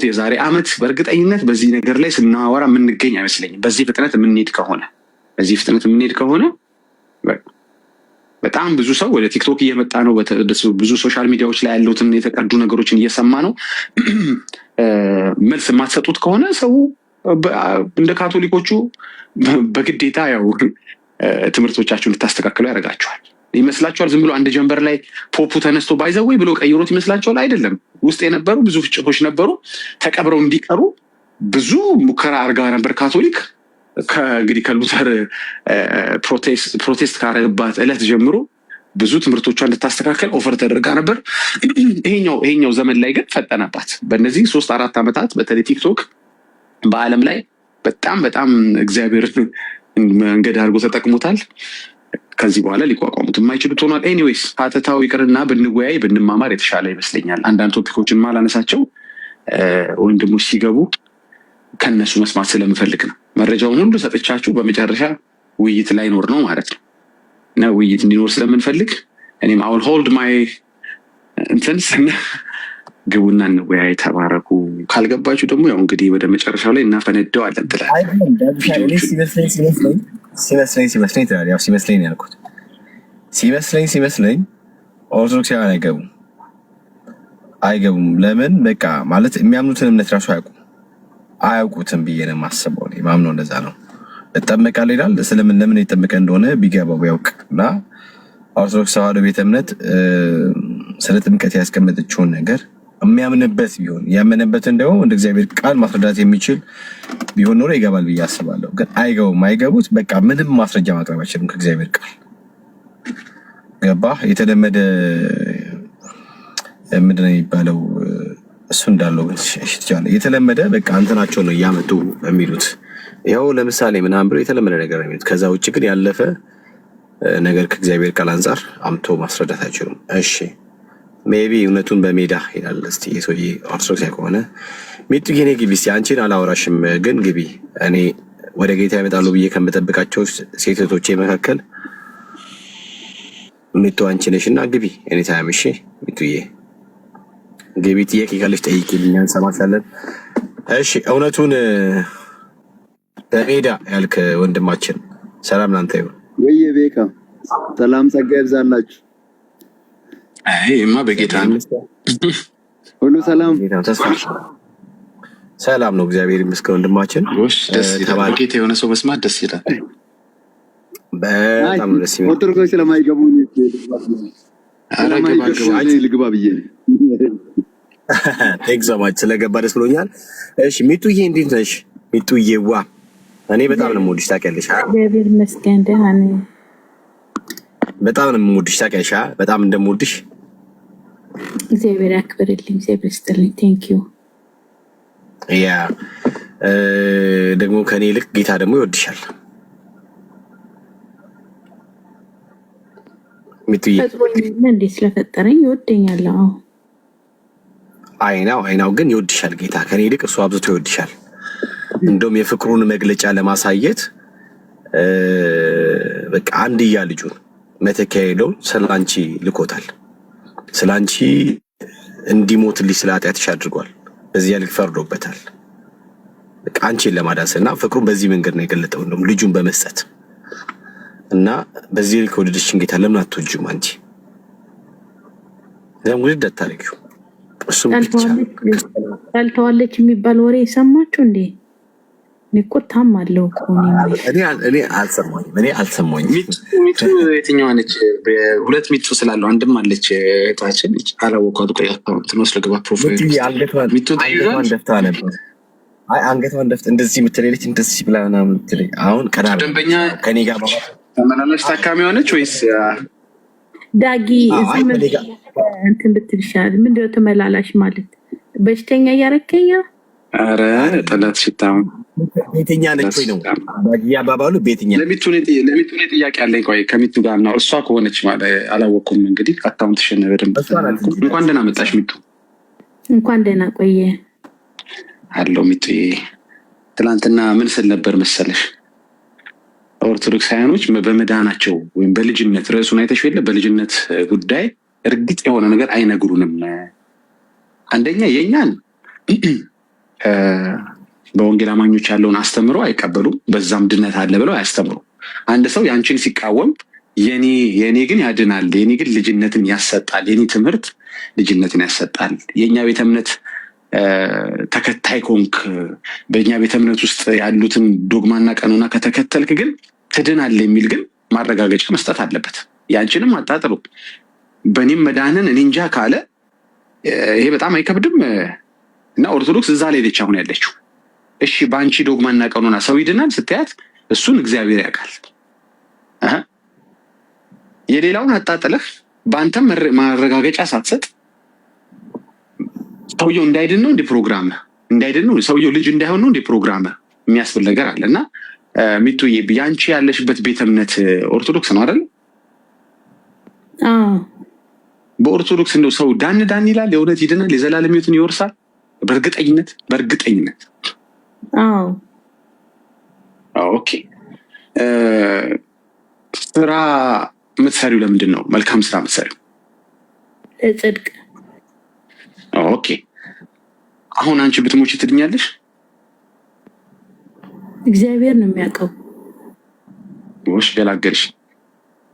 የዛሬ ዓመት በእርግጠኝነት በዚህ ነገር ላይ ስናወራ የምንገኝ አይመስለኝም። በዚህ ፍጥነት የምንሄድ ከሆነ በጣም ብዙ ሰው ወደ ቲክቶክ እየመጣ ነው። ብዙ ሶሻል ሚዲያዎች ላይ ያሉትን የተቀዱ ነገሮችን እየሰማ ነው። መልስ የማትሰጡት ከሆነ ሰው እንደ ካቶሊኮቹ በግዴታ ያው ትምህርቶቻችሁን ልታስተካክሉ ያደርጋችኋል ይመስላችኋል። ዝም ብሎ አንድ ጀንበር ላይ ፖፑ ተነስቶ ባይዘወይ ብሎ ቀይሮት ይመስላችኋል። አይደለም። ውስጥ የነበሩ ብዙ ፍጭቶች ነበሩ፣ ተቀብረው እንዲቀሩ ብዙ ሙከራ አርጋ ነበር ካቶሊክ። እንግዲህ ከሉተር ፕሮቴስት ካረገባት ዕለት ጀምሮ ብዙ ትምህርቶቿን እንድታስተካከል ኦፈር ተደርጋ ነበር። ይሄኛው ዘመን ላይ ግን ፈጠነባት። በእነዚህ 3-4 ዓመታት በተለይ ቲክቶክ በዓለም ላይ በጣም እግዚአብሔር መንገድ አድርጎ ተጠቅሞታል። ከዚህ በኋላ ሊቋቋሙት የማይችሉት ሆኗል። ኤኒዌይስ ሀተታው ይቅርና ብንወያይ ብንማማር የተሻለ ይመስለኛል። አንዳንድ ቶፒኮችን ማላነሳቸው ወንድሞች ሲገቡ ከነሱ መስማት ስለምፈልግ ነው። መረጃውን ሁሉ ሰጥቻችሁ በመጨረሻ ውይይት ላይኖር ነው ማለት ነው እና ውይይት እንዲኖር ስለምንፈልግ እኔም አሁን ሆልድ ማይ እንትንስ ግቡና እንወያይ። ተባረኩ። ካልገባችሁ ደግሞ ያው እንግዲህ ወደ መጨረሻው ላይ እናፈነደዋለን ትላለህ። ሲመስለኝ ያልኩት ሲመስለኝ ኦርቶዶክሳውያን አይገቡም። ለምን በቃ ማለት የሚያምኑትን እምነት ራሱ አያውቁትም ብዬ ነው የማስበው። ማምነው እንደዛ ነው። እጠመቃለሁ ይላል። ለምን የጠመቀ እንደሆነ ቢገባው ቢያውቅ እና ኦርቶዶክስ ተዋሕዶ ቤተ እምነት ስለ ጥምቀት ያስቀመጠችውን ነገር የሚያምንበት ቢሆን ያመነበት እንደው እንደ እግዚአብሔር ቃል ማስረዳት የሚችል ቢሆን ኖሮ ይገባል ብዬ አስባለሁ። ግን አይገቡት በቃ ምንም ማስረጃ ማቅረብ አይችልም ከእግዚአብሔር ቃል ገባህ? የተለመደ ምንድን ነው የሚባለው? እሱ እንዳለው ግን ትችላለህ። የተለመደ በቃ እንትናቸው ነው እያመጡ የሚሉት ይኸው ለምሳሌ ምናምን ብሎ የተለመደ ነገር ነው የሚሉት። ከዛ ውጭ ግን ያለፈ ነገር ከእግዚአብሔር ቃል አንጻር አምቶ ማስረዳት አይችሉም። እሺ ሜቢ እውነቱን በሜዳ ይላል። እስቲ የሰውዬ ኦርቶዶክስ ከሆነ ሚጡ ጌኔ ግቢ እስቲ። አንቺን አላወራሽም ግን ግቢ። እኔ ወደ ጌታ ይመጣሉ ብዬ ከምጠብቃቸው ሴቶቼ መካከል ሚጡ አንቺ ነሽ እና ግቢ። እኔ ታያምሽ ሚጡዬ ግቢ። ጥያቄ ካለሽ ጠይቂልኝ፣ እንሰማሻለን። እሺ እውነቱን በሜዳ ያልክ ወንድማችን ሰላም ላንተ ይሁን። ወይ ቤካ ሰላም ጸጋ ይብዛላችሁ። አይማ በጌታ ሁሉ ሰላም ሰላም ነው፣ እግዚአብሔር ይመስገን ወንድማችን። ደስ ይላል። ጌታ የሆነ ሰው መስማት ደስ ይላል። በጣም ደስ ይላል። ኦርቶዶክስ ስለማይገቡ ልግባ ብዬ ቴክዛማች ስለገባ ደስ ብሎኛል። እሺ ሚጡዬ እንዴት ነሽ? ሚጡዬ ዋ እኔ በጣም ነው የምወድሽ ታውቂያለሽ። እግዚአብሔር ይመስገን ደህና ነኝ። በጣም ነው የምወድሽ ታውቂያለሽ። በጣም እንደምወድሽ እግዚአብሔር ያክብርልኝ፣ እግዚአብሔር ይስጥልኝ። ቴንክ ዩ። ያ ደግሞ ከኔ ይልቅ ጌታ ደግሞ ይወድሻል። ሚጡዬ እንዴት ስለፈጠረኝ ይወደኛል። አይናው ግን ይወድሻል ጌታ ከኔ ይልቅ እሱ አብዝቶ ይወድሻል። እንደውም የፍቅሩን መግለጫ ለማሳየት በቃ አንድያ ልጁን መተኪያ የለውም ስላንቺ ልኮታል። ስላንቺ እንዲሞትልሽ ስለ ኃጢአትሽ አድርጓል። በዚያ ልክ ፈርዶበታል። በቃ አንቺን ለማዳንና ፍቅሩን በዚህ መንገድ ነው የገለጠው፣ እንደውም ልጁን በመስጠት እና በዚህ ልክ ወደደሽን ጌታ ለምን አትወጂም? አንቺ ለምን ውድድ አታደርጊው? እሱም ታልተዋለች የሚባል ወሬ ሰማችሁ እንዴ? እኮ ታማለው እኮ እኔ አልሰማኝም። ሚጡ የትኛዋ ነች? ሁለት ሚጡ ስላለው አንድም አለች እህታችን አላወኳት። ቆይ አካውንት ነው ስለገባ ፕሮፋይል ሚጡ ደፍታ ነበር። አንገቷን ደፍታ እንደዚህ የምትለኝ እንደዚህ ብላ ምናምን የምትለኝ አሁን ደንበኛ ከኔ ጋር ተመላላሽ ታካሚ ሆነች ወይስ ዳጊ እንትን ብትል ይሻላል። ምንድነው ተመላላሽ ማለት? በሽተኛ እያረከኛ? ኧረ ጠላት ሽታው ቤተኛ ነች ወይ ነው ዳጊያ ባባሉ ቤተኛ። ለሚቱ ጥያቄ አለኝ። ቆይ ከሚቱ ጋር ነው እሷ ከሆነች ማለት አላወኩም። እንግዲህ አካውንትሽን በደንብ እንኳን ደህና መጣሽ ሚቱ። እንኳን ደህና ቆየ አለው ሚቱ። ትናንትና ምን ስል ነበር መሰለሽ? ኦርቶዶክሳውያኖች በመዳናቸው ወይም በልጅነት ርዕሱን አይተሽ የለ በልጅነት ጉዳይ እርግጥ የሆነ ነገር አይነግሩንም። አንደኛ የኛን በወንጌል አማኞች ያለውን አስተምሮ አይቀበሉም። በዛም ድነት አለ ብለው አያስተምሩ። አንድ ሰው ያንቺን ሲቃወም የኔ ግን ያድናል፣ የኔ ግን ልጅነትን ያሰጣል፣ የኔ ትምህርት ልጅነትን ያሰጣል፣ የእኛ ቤተ እምነት ተከታይ ኮንክ፣ በእኛ ቤተ እምነት ውስጥ ያሉትን ዶግማና ቀኖና ከተከተልክ ግን ትድናል የሚል ግን ማረጋገጫ መስጠት አለበት። ያንቺንም አጣጥሉ በእኔም መዳንን እኔ እንጃ ካለ ይሄ በጣም አይከብድም? እና ኦርቶዶክስ እዛ ላይ ነች አሁን ያለችው። እሺ በአንቺ ዶግማና ቀኖና ሰው ይድናል ስትያት እሱን እግዚአብሔር ያውቃል። የሌላውን አጣጥለህ በአንተም ማረጋገጫ ሳትሰጥ ሰውየው እንዳይድን ነው እንደ ፕሮግራም እንዳይድን ነው ሰውየው ልጅ እንዳይሆን ነው እንደ ፕሮግራም የሚያስብል ነገር አለ። እና ሚጡዬ ያንቺ ያለሽበት ቤተ እምነት ኦርቶዶክስ ነው አይደል? በኦርቶዶክስ እንደው ሰው ዳን ይላል፣ የእውነት ይድናል፣ የዘላለም ሕይወትን ይወርሳል? በእርግጠኝነት ኦኬ። ስራ የምትሰሪው ለምንድን ነው? መልካም ስራ የምትሰሪው ጽድቅ። ኦኬ። አሁን አንቺ ብትሞቺ ትድኛለሽ? እግዚአብሔር ነው የሚያውቀው። ወሽ ገላገልሽ።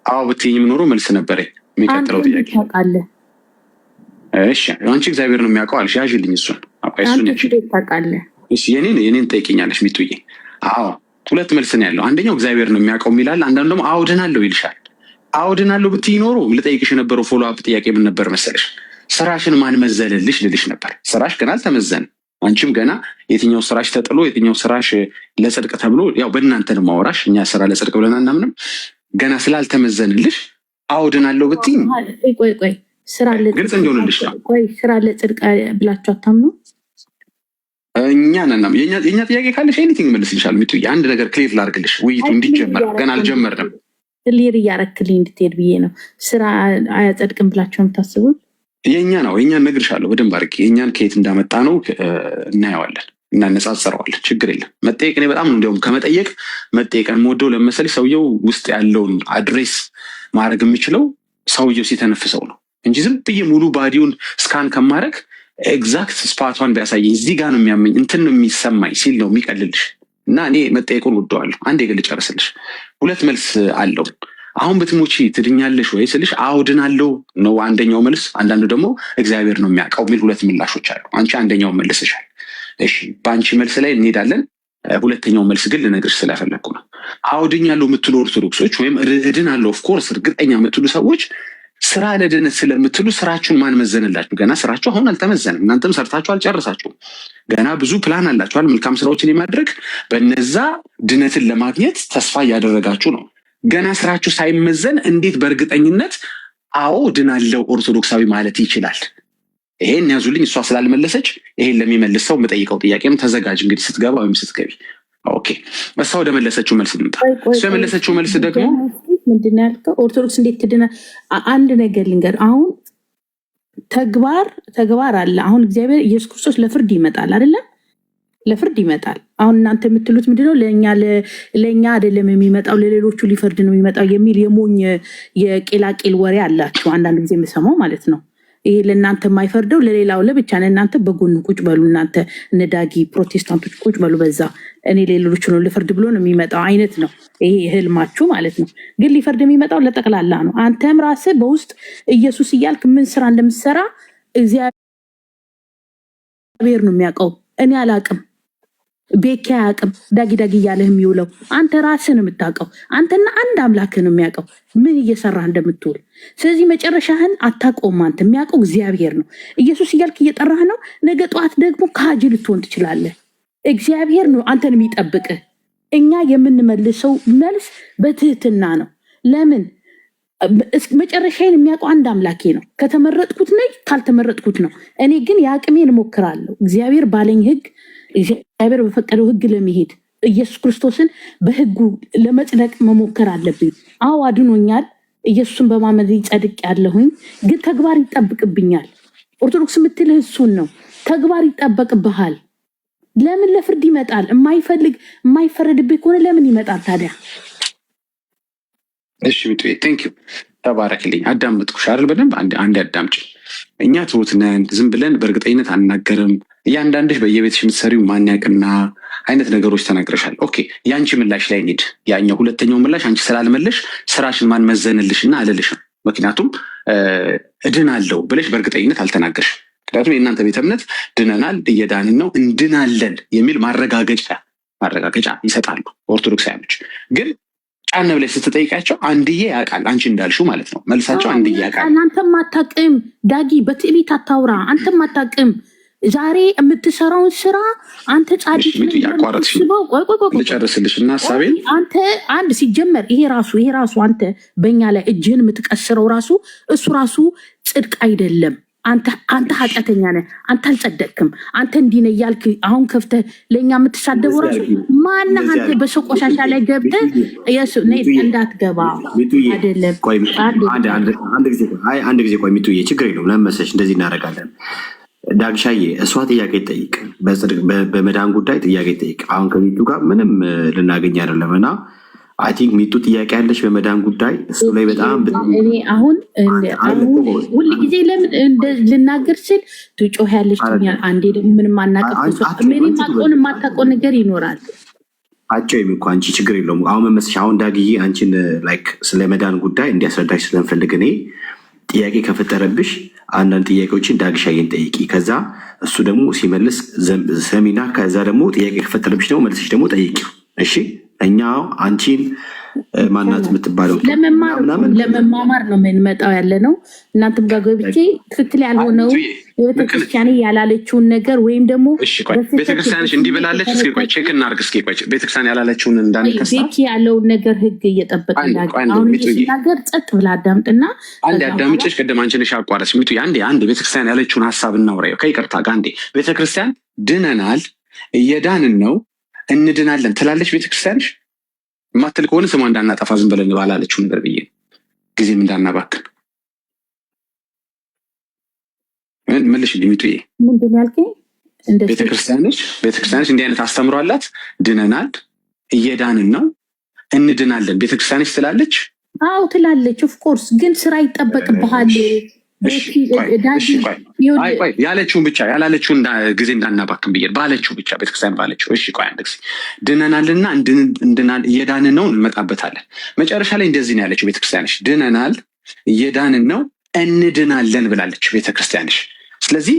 አዎ ብትይኝም ኖሮ መልስ ነበረኝ። የሚቀጥለው ጥያቄ ታውቃለህ? እሺ አንቺ እግዚአብሔር ነው የሚያውቀው አልሽ። ያዥልኝ እሱን አንተ ታውቃለህ? እሺ የኔን ጠይቂኛለሽ ሚጡዬ። አዎ ሁለት መልስ ነው ያለው። አንደኛው እግዚአብሔር ነው የሚያውቀው የሚላል፣ አንዳንዱ ደግሞ አውድናለሁ ይልሻል። አውድናለሁ ብትይ ኖሮ ልጠይቅሽ የነበረው ፎሎ አፕ ጥያቄ ምን ነበር መሰለሽ? ስራሽን ማን መዘለልሽ ልልሽ ነበር። ስራሽ ገና አልተመዘንም። አንቺም ገና የትኛው ስራሽ ተጥሎ የትኛው ስራሽ ለጽድቅ ተብሎ፣ ያው በእናንተ ነው ማወራሽ፣ እኛ ስራ ለጽድቅ ብለን አናምንም። ገና ስላልተመዘንልሽ አውድናለሁ ብትይ ቆይ ግልጽ እንዲሆንልሽ ነው። ስራ ለጽድቅ ብላችሁ አታምኑ? እኛ ነናም የኛ ጥያቄ ካለሽ ኤኒቲንግ መልስልሻል። ሚጡ አንድ ነገር ክሊር ላድርግልሽ፣ ውይይቱ እንዲጀመር ገና አልጀመርንም። ክሊር እያረክልኝ እንድትሄድ ብዬ ነው። ስራ አያጸድቅም ብላችሁ የምታስቡት የኛ ነው። የኛን እነግርሻለሁ በደንብ አድርጌ። የኛን ከየት እንዳመጣ ነው እናየዋለን፣ እናነጻጽረዋለን። ችግር የለም። መጠየቅ እኔ በጣም ነው እንዲያውም ከመጠየቅ መጠየቅን የምወደው ለመሰለኝ ሰውየው ውስጥ ያለውን አድሬስ ማድረግ የምችለው ሰውየው ሲተነፍሰው ነው እንጂ ዝም ብዬ ሙሉ ባዲውን ስካን ከማድረግ ኤግዛክት ስፓቷን ቢያሳየኝ እዚህ ጋር ነው የሚያመኝ እንትን ነው የሚሰማኝ ሲል ነው የሚቀልልሽ። እና እኔ መጠየቁን ወደዋለሁ። አንድ የግል ጨርስልሽ፣ ሁለት መልስ አለው። አሁን ብትሞቺ ትድኛለሽ ወይ ስልሽ አውድናለሁ ነው አንደኛው መልስ። አንዳንዱ ደግሞ እግዚአብሔር ነው የሚያውቀው የሚል ሁለት ምላሾች አሉ። አንቺ አንደኛው መልስሻል። እሺ በአንቺ መልስ ላይ እንሄዳለን። ሁለተኛው መልስ ግን ልነግርሽ ስለፈለግኩ ነው። አውድኛለሁ የምትሉ ኦርቶዶክሶች ወይም እድናለሁ ኦፍኮርስ እርግጠኛ የምትሉ ሰዎች ስራ ለድነት ስለምትሉ ስራችሁን ማን መዘንላችሁ? ገና ስራችሁ አሁን አልተመዘንም። እናንተም ሰርታችሁ አልጨረሳችሁም። ገና ብዙ ፕላን አላችኋል፣ መልካም ስራዎችን የማድረግ በነዛ ድነትን ለማግኘት ተስፋ እያደረጋችሁ ነው። ገና ስራችሁ ሳይመዘን እንዴት በእርግጠኝነት አዎ ድናለው ኦርቶዶክሳዊ ማለት ይችላል? ይሄን ያዙልኝ። እሷ ስላልመለሰች ይሄን ለሚመልስ ሰው የምጠይቀው ጥያቄም ተዘጋጅ እንግዲህ ስትገባ ወይም ስትገቢ። ኦኬ እሷ ወደ መለሰችው መልስ ልምጣ። እሷ የመለሰችው መልስ ደግሞ ምንድን ነው ያልከው? ኦርቶዶክስ እንዴት ትድና? አንድ ነገር ልንገር። አሁን ተግባር አለ። አሁን እግዚአብሔር ኢየሱስ ክርስቶስ ለፍርድ ይመጣል አይደለም? ለፍርድ ይመጣል። አሁን እናንተ የምትሉት ምንድነው? ለእኛ አይደለም የሚመጣው ለሌሎቹ ሊፈርድ ነው የሚመጣው የሚል የሞኝ የቄላቄል ወሬ አላችሁ አንዳንድ ጊዜ የምሰማው ማለት ነው። ይሄ ለእናንተ የማይፈርደው ለሌላው ለብቻ ነው። እናንተ በጎን ቁጭ በሉ፣ እናንተ ነዳጊ ፕሮቴስታንቶች ቁጭ በሉ በዛ፣ እኔ ሌሎቹ ነው ልፈርድ ብሎ ነው የሚመጣው አይነት ነው። ይሄ ህልማችሁ ማለት ነው። ግን ሊፈርድ የሚመጣው ለጠቅላላ ነው። አንተም ራስህ በውስጥ ኢየሱስ እያልክ ምን ስራ እንደምትሰራ እግዚአብሔር ነው የሚያውቀው። እኔ አላቅም፣ ቤኪ አያውቅም። ዳጊ እያለህ የሚውለው አንተ ራስህ ነው የምታውቀው። አንተና አንድ አምላክህ ነው የሚያውቀው ምን እየሰራህ እንደምትውል። ስለዚህ መጨረሻህን አታውቀውም። አንተ የሚያውቀው እግዚአብሔር ነው። ኢየሱስ እያልክ እየጠራህ ነው። ነገ ጠዋት ደግሞ ከሃጂ ልትሆን ትችላለህ። እግዚአብሔር ነው አንተን የሚጠብቅህ። እኛ የምንመልሰው መልስ በትህትና ነው። ለምን? መጨረሻዬን የሚያውቀው አንድ አምላኬ ነው። ከተመረጥኩት ነኝ፣ ካልተመረጥኩት ነው። እኔ ግን የአቅሜን እሞክራለሁ። እግዚአብሔር ባለኝ ህግ፣ እግዚአብሔር በፈቀደው ህግ ለመሄድ ኢየሱስ ክርስቶስን በህጉ ለመጽደቅ መሞከር አለብኝ። አዎ አድኖኛል። ኢየሱስን በማመን ጸድቅ ያለሁኝ፣ ግን ተግባር ይጠብቅብኛል። ኦርቶዶክስ የምትልህ እሱን ነው። ተግባር ይጠበቅብሃል። ለምን ለፍርድ ይመጣል? የማይፈረድብህ ከሆነ ለምን ይመጣል ታዲያ? እሺ ሚጡ ቴንክ ዩ። ተባረክልኝ። አዳምጥኩሽ አይደል? በደንብ አንድ አዳምጪ። እኛ ትሁት ነን፣ ዝም ብለን በእርግጠኝነት አናገርም። እያንዳንድሽ በየቤትሽ የምትሰሪው ማን ያውቅና አይነት ነገሮች ተናግረሻል። ኦኬ፣ የአንቺ ምላሽ ላይ እንሂድ። ያኛው ሁለተኛው ምላሽ አንቺ ስላልመለሽ ስራሽን ማን መዘንልሽና አልልሽም። ምክንያቱም እድናለሁ ብለሽ በእርግጠኝነት አልተናገርሽም። ምክንያቱም የእናንተ ቤተ እምነት ድነናል፣ እየዳንን ነው፣ እንድናለን የሚል ማረጋገጫ ይሰጣሉ ኦርቶዶክሳውያኖች። ግን ጫን ብለሽ ስትጠይቃቸው አንድዬ ያውቃል፣ አንቺ እንዳልሽው ማለት ነው። መልሳቸው አንድዬ ያውቃል። አንተም አታውቅም ዳጊ፣ በትዕቢት አታውራ። አንተም አታውቅም ዛሬ የምትሰራውን ስራ አንተ ጻድቅ ልጨርስልሽ እና ሀሳቤን አንተ አንድ ሲጀመር ይሄ ራሱ አንተ በእኛ ላይ እጅህን የምትቀስረው እሱ ራሱ ጽድቅ አይደለም። አንተ ኃጢአተኛ ነህ። አንተ አልጸደቅክም። አንተ እንዲህ ነህ እያልክ አሁን ከፍተህ ለእኛ የምትሳደበው ራሱ ማነህ? አንተ በሰው ቆሻሻ ላይ ገብተህ እንዳትገባ አይደለም። አንድ ጊዜ ቆይ ሚጡዬ፣ ችግር የለውም። ለምን መሰለሽ እንደዚህ እናደርጋለን። ዳግሻዬ እሷ ጥያቄ ጠይቅ፣ በመዳን ጉዳይ ጥያቄ ጠይቅ። አሁን ከሚጡ ጋር ምንም ልናገኝ አይደለም እና አይ ቲንክ ሚጡ ጥያቄ ያለች በመዳን ጉዳይ እሱ ላይ በጣም እኔ አሁን ሁል ጊዜ ለምን ልናገር ስል ትጮህ ያለች አንዴ ደግሞ ምንም አናውቅም። የማታውቀው ነገር ይኖራል። ወይም እኮ አንቺ ችግር የለውም። አሁን መመስሽ አሁን ዳግዬ አንቺን ላይክ ስለ መዳን ጉዳይ እንዲያስረዳሽ ስለምፈልግ እኔ ጥያቄ ከፈጠረብሽ አንዳንድ ጥያቄዎችን ዳግሻዬን ጠይቂ። ከዛ እሱ ደግሞ ሲመልስ ሰሚና፣ ከዛ ደግሞ ጥያቄ ከፈጠረብሽ ደግሞ መልሰሽ ደግሞ ጠይቂው። እሺ እኛ አንቺን ማናት የምትባለው ለመማማር ነው የምንመጣው ያለ ነው። እናንተም ጋር ገብቼ ትክክል ያልሆነው ቤተክርስቲያን ያላለችውን ነገር ወይም ደግሞ ቤተክርስቲያንሽ እንዲህ ብላለች፣ እስኪ ቆይ ቼክ እናድርግ። እስኪ ቆይ ቤተክርስቲያን ያላለችውን እንዳንከሳ ቤኪ ያለውን ነገር ህግ እየጠበቀ አሁን ሲናገር ጸጥ ብላ አዳምጥና አንዴ አዳምጭሽ። ቅድም አንቺ ነሽ አቋረጥሽ። ሚጡ አንዴ ቤተክርስቲያን ያለችውን ሀሳብ እናውራ። ከይቅርታ ጋር አንዴ ቤተክርስቲያን ድነናል፣ እየዳንን ነው፣ እንድናለን ትላለች ቤተክርስቲያንሽ። የማትል ከሆነ ስሟ እንዳናጠፋ ዝም ብለን ባላለችው ነገር ብዬ ጊዜም እንዳናባክን መልሽ። ሚጡዬ ምንድን ያልከኝ? ቤተክርስቲያንሽ እንዲህ አይነት አስተምሮ አላት። ድነናል፣ እየዳንን ነው፣ እንድናለን ቤተክርስቲያንሽ ትላለች። አዎ ትላለች። ኦፍኮርስ ግን ስራ ይጠበቅብሃል። ያለችውን ብቻ ያላለችውን ጊዜ እንዳናባክን ብዬ ባለችው ብቻ ቤተክርስቲያን ባለችው። እሺ ቆይ አንድ ጊዜ ድነናልና እየዳንን ነው እንመጣበታለን። መጨረሻ ላይ እንደዚህ ነው ያለችው ቤተክርስቲያንሽ። ድነናል፣ እየዳንን ነው፣ እንድናለን ብላለች ቤተክርስቲያንሽ። ስለዚህ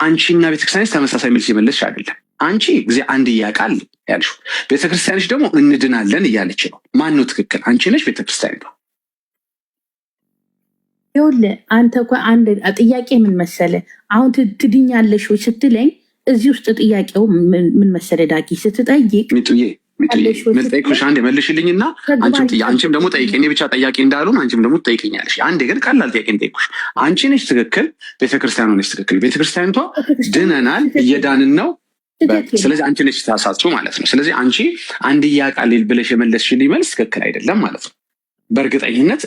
አንቺና ቤተክርስቲያንሽ ተመሳሳይ መልስ የመለስሽ አይደለም። አንቺ ጊዜ አንድ እያቃል ያልሽው፣ ቤተክርስቲያንሽ ደግሞ እንድናለን እያለች ነው። ማን ነው ትክክል? አንቺ ነሽ ቤተክርስቲያን ነው? ይኸውልህ አንተ እኮ አንድ ጥያቄ ምን መሰለህ፣ አሁን ትድኛለሽ ወይ ስትለኝ እዚህ ውስጥ ጥያቄው ምን መሰለህ ዳጊ ስትጠይቅ ሚጡዬ መልጠይኩሽ አንዴ መልሽልኝና አንቺም ደግሞ ጠይቄ። እኔ ብቻ ጠያቄ እንዳሉን አንቺም ደግሞ ትጠይቅኛለሽ። አንዴ ግን ቀላል ጥያቄ እንጠይኩሽ። አንቺ ነሽ ትክክል፣ ቤተክርስቲያኑ ነች ትክክል። ቤተክርስቲያኒቷ ድነናል፣ እየዳንን ነው። ስለዚህ አንቺ ነሽ ታሳችሁ ማለት ነው። ስለዚህ አንቺ አንድ እያቃልል ብለሽ የመለስሽልኝ መልስ ትክክል አይደለም ማለት ነው። በእርግጠኝነት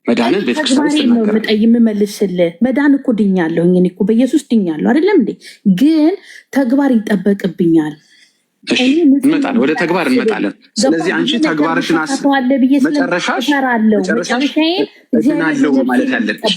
መዳንን ቤተክርስቲያን ነው የምመልስልህ። መዳን እኮ ድኛለሁኝ፣ እኔ እኮ በኢየሱስ ድኛለሁ አይደለም እንዴ? ግን ተግባር ይጠበቅብኛል። እንመጣለን፣ ወደ ተግባር እንመጣለን። ስለዚህ አንቺ ተግባርሽን መጨረሻሽ ድናለሁ ማለት ያለብሽ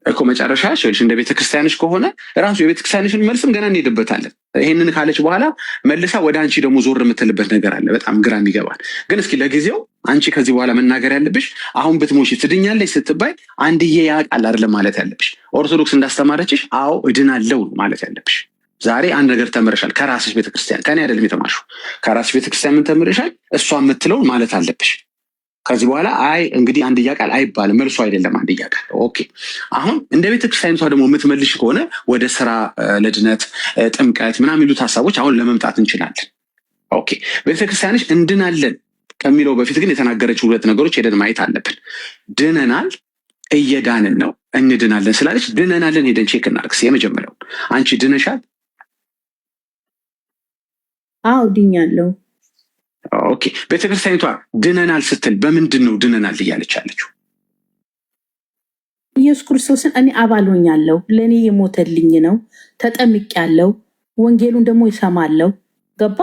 እኮ መጨረሻሽ እንደ ቤተክርስቲያንሽ ከሆነ ራሱ የቤተክርስቲያንሽን መልስም ገና እንሄድበታለን። ይሄንን ካለች በኋላ መልሳ ወደ አንቺ ደግሞ ዞር የምትልበት ነገር አለ። በጣም ግራም ይገባል። ግን እስኪ ለጊዜው አንቺ ከዚህ በኋላ መናገር ያለብሽ አሁን ብትሞሺ ትድኛለች ስትባይ አንድዬ ያውቃል አይደለም ማለት ያለብሽ። ኦርቶዶክስ እንዳስተማረችሽ አዎ እድናለሁ ማለት ያለብሽ። ዛሬ አንድ ነገር ተምረሻል ከራስሽ ቤተክርስቲያን፣ ከኔ አይደለም የተማርሽው። ከራስሽ ቤተክርስቲያን ምን ተምረሻል? እሷ የምትለውን ማለት አለብሽ። ከዚህ በኋላ አይ እንግዲህ አንድያ ቃል አይባልም፣ መልሶ አይደለም አንድያ ቃል። ኦኬ አሁን እንደ ቤተክርስቲያኒቷ ደግሞ የምትመልሽ ከሆነ ወደ ስራ፣ ለድነት፣ ጥምቀት ምናምን የሚሉት ሀሳቦች አሁን ለመምጣት እንችላለን። ኦኬ ቤተክርስቲያንሽ እንድናለን ከሚለው በፊት ግን የተናገረችው ሁለት ነገሮች ሄደን ማየት አለብን። ድነናል፣ እየዳንን ነው፣ እንድናለን ስላለች ድነናለን ሄደን ቼክ እናድርግ። የመጀመሪያው አንቺ ድነሻል? አዎ ድኛለሁ። ኦኬ ቤተክርስቲያኒቷ ድነናል ስትል በምንድን ነው ድነናል እያለች ያለችው? ኢየሱስ ክርስቶስን እኔ አባል ሆኛለሁ፣ ለእኔ የሞተልኝ ነው፣ ተጠምቄያለሁ፣ ወንጌሉን ደግሞ ይሰማለሁ። ገባ?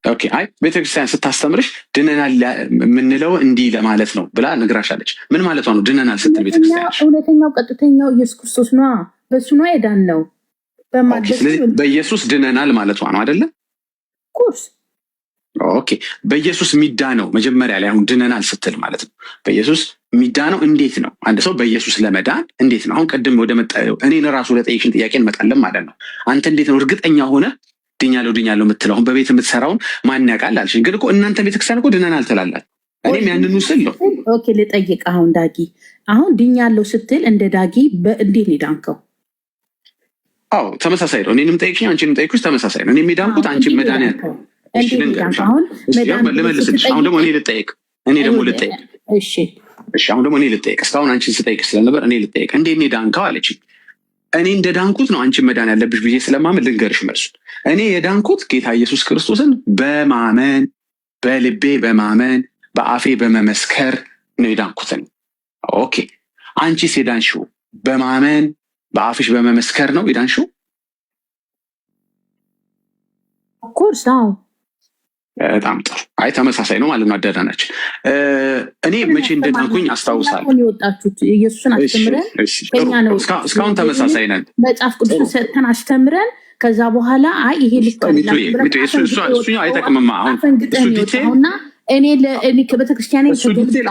ኦኬ አይ ቤተክርስቲያን ስታስተምርሽ ድነናል የምንለው እንዲህ ለማለት ነው ብላ ነግራሻለች። ምን ማለቷ ነው ድነናል ስትል ቤተክርስቲያን? እውነተኛው ቀጥተኛው ኢየሱስ ክርስቶስ ነው። በሱ ነው የዳን ነው። ስለዚህ በኢየሱስ ድነናል ማለቷ ነው አይደለ? ኮርስ ኦኬ። በኢየሱስ የሚዳነው መጀመሪያ ላይ አሁን ድነናል ስትል ማለት ነው። በኢየሱስ የሚዳነው እንዴት ነው? አንድ ሰው በኢየሱስ ለመዳን እንዴት ነው? አሁን ቅድም ወደ መጣው እኔን ራሱ ለጠየቅሽን ጥያቄ እንመጣለን ማለት ነው። አንተ እንዴት ነው እርግጠኛ ሆነ ድኛለሁ የምትለው? አሁን በቤት የምትሰራውን ማን ያውቃል አልሽኝ። ግን እኮ እናንተ ቤተክርስቲያን እኮ ድነናል ትላላችሁ። እኔም ያንኑ ስል ነው። ኦኬ ልጠይቅ አሁን ዳጊ፣ አሁን ድኛለሁ ስትል እንደ ዳጊ እንዴት ነው የዳንከው? አዎ ተመሳሳይ ነው። እኔንም ጠይቅሽኝ አንቺንም ጠይቅሽ ተመሳሳይ ነው። እኔም የዳንኩት አንቺን መድኃኒዓለም ልመልስልሽ። አሁን ደግሞ እኔ ልጠይቅ። አሁን ደግሞ እኔ ልጠይቅ። እስካሁን አንቺን ስጠይቅ ስለነበር እኔ ልጠይቅ። እንዴት ነው የዳንከው አለችኝ። እኔ እንደ ዳንኩት ነው አንቺን መዳን ያለብሽ ብዬ ስለማምን ልንገርሽ መልሱን። እኔ የዳንኩት ጌታ ኢየሱስ ክርስቶስን በማመን በልቤ በማመን በአፌ በመመስከር ነው የዳንኩትን። ኦኬ አንቺስ የዳንሽው በማመን በአፍሽ በመመስከር ነው የዳንሽው? ኦፍኮርስ አዎ። በጣም ጥሩ። አይ ተመሳሳይ ነው ማለት ነው አዳዳናችን። እኔ መቼ እንደዳንኩኝ አስታውሳለሁ። የወጣችሁት ኢየሱስን አስተምረን እስካሁን ተመሳሳይ ነን። መጽሐፍ ቅዱስ ሰጥተን አስተምረን ከዛ በኋላ አይ ይሄ እሱ አይጠቅምማ። አሁን እሱ ዲቴል እኔ ከቤተክርስቲያን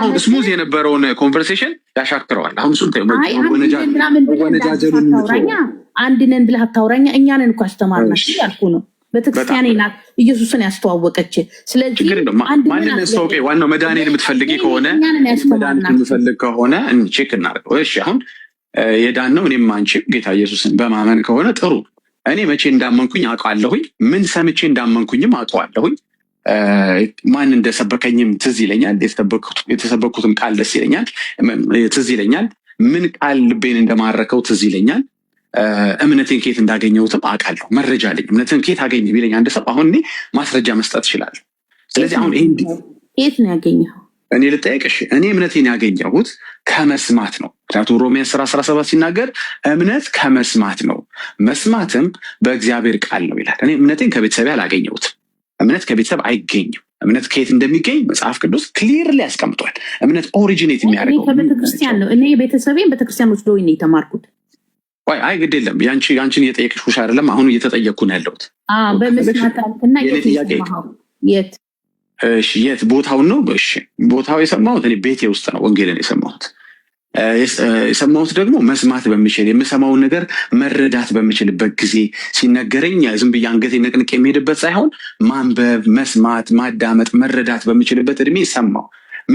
አሁን ስሙዝ የነበረውን ኮንቨርሴሽን ያሻክረዋል። አሁን እሱን አንድ ነን ብለህ አታውራኛ። እኛንን እኮ አስተማርናችሁ ያልኩ ነው። ቤተክርስቲያን ናት ኢየሱስን ያስተዋወቀች። ስለዚህ ማንን ያስተዋወቀ? ዋናው መድኃኒት የምትፈልጊ ከሆነ መድኃኒት የምፈልግ ከሆነ ቼክ እናድርገው። እሺ አሁን የዳን ነው እኔም አንቺም ጌታ ኢየሱስን በማመን ከሆነ ጥሩ። እኔ መቼ እንዳመንኩኝ አውቀዋለሁኝ። ምን ሰምቼ እንዳመንኩኝም አውቀዋለሁኝ። ማን እንደሰበከኝም ትዝ ይለኛል። የተሰበኩትም ቃል ደስ ይለኛል፣ ትዝ ይለኛል። ምን ቃል ልቤን እንደማረከው ትዝ ይለኛል። እምነቴን ከየት እንዳገኘሁትም አውቃለሁ። መረጃ አለኝ። እምነትን ከየት አገኘ ቢለኝ አንድ ሰው አሁን እኔ ማስረጃ መስጠት እችላለሁ። ስለዚህ አሁን ይሄን የት ነው ያገኘኸው? እኔ ልጠይቅሽ። እኔ እምነቴን ያገኘሁት ከመስማት ነው። ምክንያቱም ሮሜ 10:17 ሲናገር እምነት ከመስማት ነው፣ መስማትም በእግዚአብሔር ቃል ነው ይላል። እኔ እምነቴን ከቤተሰብ አላገኘሁትም። እምነት ከቤተሰብ አይገኝም። እምነት ከየት እንደሚገኝ መጽሐፍ ቅዱስ ክሊርሊ ያስቀምጧል። እምነት ኦሪጂኔት የሚያደርገው ከቤተክርስቲያን ነው። እኔ ቤተሰቤን ቤተክርስቲያን ውስጥ ነው የተማርኩት። አይ ግድ የለም ያንቺን እየጠየቅሽ አይደለም፣ አሁን እየተጠየቅኩ ነው ያለሁት። በመስማታልና የት ቦታውን ነው? እሺ ቦታው የሰማሁት እኔ ቤቴ ውስጥ ነው። ወንጌልን የሰማሁት ደግሞ መስማት በምችል የምሰማውን ነገር መረዳት በምችልበት ጊዜ ሲነገረኝ ዝም ብዬ አንገቴ ነቅንቅ የሚሄድበት ሳይሆን ማንበብ፣ መስማት፣ ማዳመጥ፣ መረዳት በምችልበት እድሜ ሰማሁ።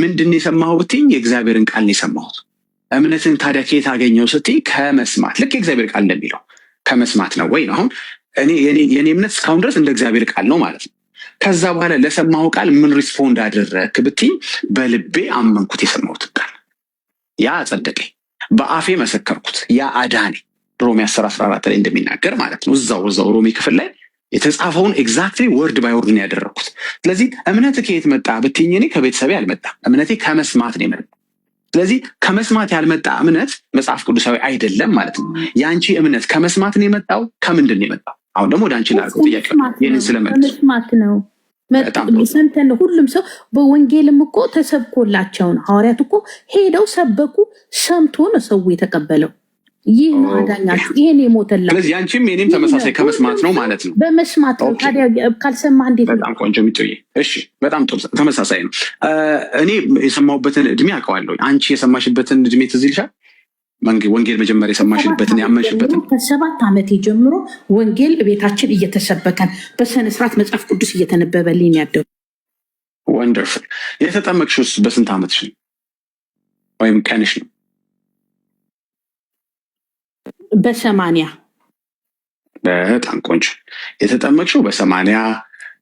ምንድን ነው የሰማሁ ብትይኝ የእግዚአብሔርን ቃል ነው የሰማሁት። እምነትን ታዲያ ከየት አገኘው ስትይ ከመስማት። ልክ የእግዚአብሔር ቃል እንደሚለው ከመስማት ነው ወይ? አሁን የኔ እምነት እስካሁን ድረስ እንደ እግዚአብሔር ቃል ነው ማለት ነው። ከዛ በኋላ ለሰማሁ ቃል ምን ሪስፖንድ አደረክ ብትይ በልቤ አመንኩት የሰማሁትን ቃል፣ ያ አጸደቀኝ። በአፌ መሰከርኩት፣ ያ አዳኔ። ሮሜ 10:14 ላይ እንደሚናገር ማለት ነው። እዛው ሮሜ ክፍል ላይ የተጻፈውን ኤግዛክትሊ ወርድ ባይ ወርድ ነው ያደረግኩት። ስለዚህ እምነት ከየት መጣ ብትይኝ እኔ ከቤተሰቤ አልመጣም። እምነቴ ከመስማት ነው የመጣው። ስለዚህ ከመስማት ያልመጣ እምነት መጽሐፍ ቅዱሳዊ አይደለም ማለት ነው። የአንቺ እምነት ከመስማት ነው የመጣው? ከምንድን ነው የመጣው? አሁን ደግሞ ወደ አንቺ ላድርገው ጥያቄ። ይህንን ስለመስማት ነው ሰምተን ሁሉም ሰው በወንጌልም እኮ ተሰብኮላቸው ነው። ሐዋርያት እኮ ሄደው ሰበኩ፣ ሰምቶ ነው ሰው የተቀበለው። ይህ ነው አዳኛችሁ፣ ይሄን የሞተላችሁ። ስለዚህ ያንቺም የኔም ተመሳሳይ ከመስማት ነው ማለት ነው። በመስማት ነው። ታዲያ ካልሰማህ እንዴት? በጣም ቆንጆ ሚጥዬ። እሺ በጣም ጥሩ፣ ተመሳሳይ ነው። እኔ የሰማሁበትን እድሜ አውቀዋለሁ። አንቺ የሰማሽበትን እድሜ ትዝ ይልሻል? ወንጌል መጀመሪያ የሰማሽበትን ያመንሽበትን? ከ7 ዓመቴ ጀምሮ ወንጌል ቤታችን እየተሰበከን በስነ ስርዓት መጽሐፍ ቅዱስ እየተነበበልኝ ያደው። ወንደርፉል። የተጠመቅሽውስ በስንት ዓመትሽ ነው ወይም ቀንሽ ነው? በ80። በጣም ቆንጆ። የተጠመቅሽው በ80፣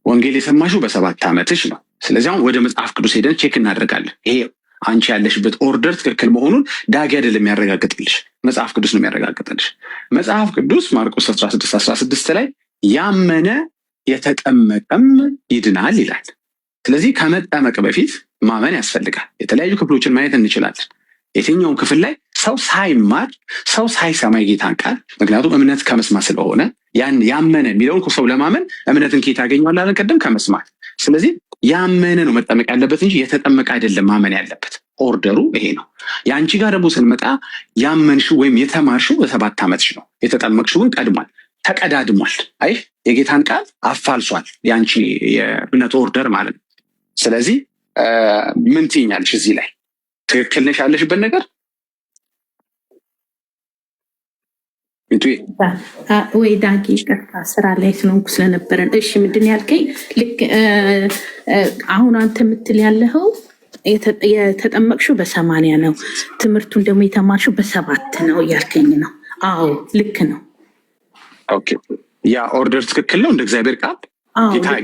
ወንጌል የሰማሽው በ7 ዓመትሽ ነው። ስለዚህ አሁን ወደ መጽሐፍ ቅዱስ ሄደን ቼክ እናደርጋለን። ይሄ አንቺ ያለሽበት ኦርደር ትክክል መሆኑን ዳጊ አይደለም የሚያረጋግጥልሽ፣ መጽሐፍ ቅዱስ ነው የሚያረጋግጥልሽ። መጽሐፍ ቅዱስ ማርቆስ 16:16 ላይ ያመነ የተጠመቀም ይድናል ይላል። ስለዚህ ከመጠመቅ በፊት ማመን ያስፈልጋል። የተለያዩ ክፍሎችን ማየት እንችላለን። የትኛውም ክፍል ላይ ሰው ሳይማር ሰው ሳይሰማ የጌታን ቃል፣ ምክንያቱም እምነት ከመስማት ስለሆነ ያን ያመነ የሚለውን ሰው ለማመን እምነትን ከየት ያገኘዋል አለን ቅድም? ከመስማት። ስለዚህ ያመነ ነው መጠመቅ ያለበት እንጂ የተጠመቀ አይደለም ማመን ያለበት። ኦርደሩ ይሄ ነው። የአንቺ ጋር ደግሞ ስንመጣ ያመንሽው ወይም የተማርሽው በ7 ዓመትሽ ነው። የተጠመቅሽው ግን ቀድሟል፣ ተቀዳድሟል። አይ የጌታን ቃል አፋልሷል፣ የአንቺ የእምነት ኦርደር ማለት ነው። ስለዚህ ምን ትይኛለሽ እዚህ ላይ? ትክክል ነሽ ያለሽበት ነገር ወይ ዳጊ ቀጥታ ስራ ላይ ስለሆንኩ ስለነበረን። እሺ ምንድን ያልከኝ? ልክ አሁን አንተ የምትል ያለኸው የተጠመቅሽው በ80 ነው፣ ትምህርቱን ደግሞ የተማርሽው በ7 ነው እያልከኝ ነው? አዎ ልክ ነው። ኦኬ ያ ኦርደር ትክክል ነው እንደ እግዚአብሔር ቃል።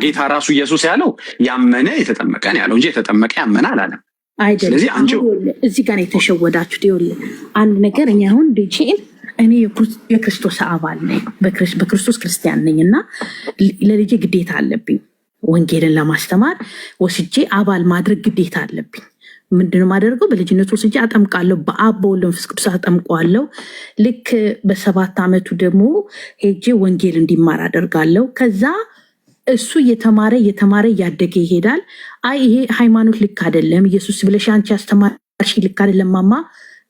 ጌታ ራሱ ኢየሱስ ያለው ያመነ የተጠመቀ ነው ያለው እንጂ የተጠመቀ ያመነ አላለም። አይደለም። እዚህ ጋር የተሸወዳችሁት። ይኸውልህ አንድ ነገር እኛ አሁን ልጄን እኔ የክርስቶስ አባል ነኝ፣ በክርስቶስ ክርስቲያን ነኝ እና ለልጄ ግዴታ አለብኝ ወንጌልን ለማስተማር ወስጄ አባል ማድረግ ግዴታ አለብኝ። ምንድነው ማደርገው? በልጅነቱ ወስጄ አጠምቃለሁ። በአብ በወልድ በመንፈስ ቅዱስ አጠምቀዋለሁ። ልክ በ7 ዓመቱ ደግሞ ሄጄ ወንጌል እንዲማር አደርጋለሁ። ከዛ እሱ እየተማረ እያደገ ይሄዳል። አይ ይሄ ሃይማኖት ልክ አይደለም፣ ኢየሱስ ብለሽ አንቺ አስተማርሽ ልክ አይደለም ማማ፣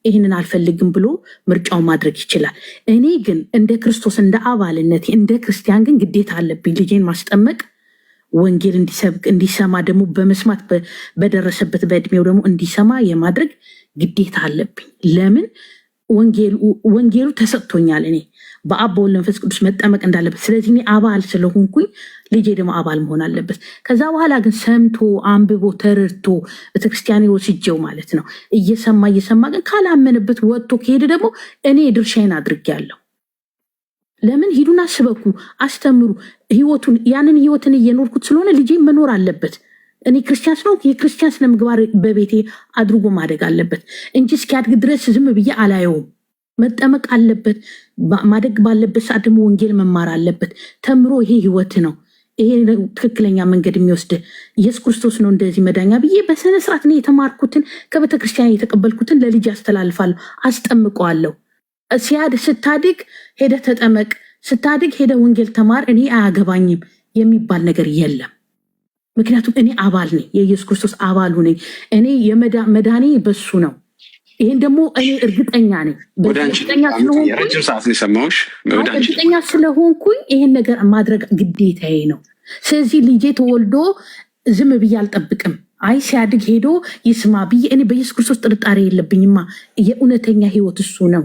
ይህንን አልፈልግም ብሎ ምርጫውን ማድረግ ይችላል። እኔ ግን እንደ ክርስቶስ እንደ አባልነት እንደ ክርስቲያን ግን ግዴታ አለብኝ ልጄን ማስጠመቅ፣ ወንጌል እንዲሰብክ እንዲሰማ ደግሞ በመስማት በደረሰበት በእድሜው ደግሞ እንዲሰማ የማድረግ ግዴታ አለብኝ። ለምን? ወንጌሉ ተሰጥቶኛል። እኔ በአብ በወልድ መንፈስ ቅዱስ መጠመቅ እንዳለበት። ስለዚህ እኔ አባል ስለሆንኩኝ ልጄ ደግሞ አባል መሆን አለበት። ከዛ በኋላ ግን ሰምቶ አንብቦ ተረድቶ ቤተክርስቲያን ወስጄው ማለት ነው እየሰማ ግን ካላመነበት ወጥቶ ከሄደ ደግሞ እኔ ድርሻዬን አድርጌያለሁ። ለምን? ሂዱና ስበኩ፣ አስተምሩ። ያንን ህይወትን እየኖርኩት ስለሆነ ልጄ መኖር አለበት። እኔ ክርስቲያን ስለሆንኩ የክርስቲያን ስነ ምግባር በቤቴ አድርጎ ማደግ አለበት እንጂ እስኪያድግ ድረስ ዝም ብዬ አላየውም። መጠመቅ አለበት። ማደግ ባለበት ሰዓት ደግሞ ወንጌል መማር አለበት። ተምሮ ይሄ ህይወት ነው፣ ይሄ ትክክለኛ መንገድ የሚወስድ ኢየሱስ ክርስቶስ ነው እንደዚህ መዳኛ ብዬ በስነ ስርዓት እኔ የተማርኩትን ከቤተክርስቲያን የተቀበልኩትን ለልጅ አስተላልፋለሁ፣ አስጠምቀዋለሁ። ስታድግ ሄደ ተጠመቅ፣ ስታድግ ሄደ ወንጌል ተማር፣ እኔ አያገባኝም የሚባል ነገር የለም። ምክንያቱም እኔ አባል ነኝ፣ የኢየሱስ ክርስቶስ አባሉ ነኝ። እኔ መዳኔ በሱ ነው። ይህን ደግሞ እኔ እርግጠኛ ነኝ። እርግጠኛ ስለሆንኩኝ ይህን ነገር ማድረግ ግዴታዬ ነው። ስለዚህ ልጄ ተወልዶ ዝም ብዬ አልጠብቅም። አይ ሲያድግ ሄዶ ይስማ ብዬ እኔ በኢየሱስ ክርስቶስ ጥርጣሬ የለብኝማ። የእውነተኛ ህይወት እሱ ነው።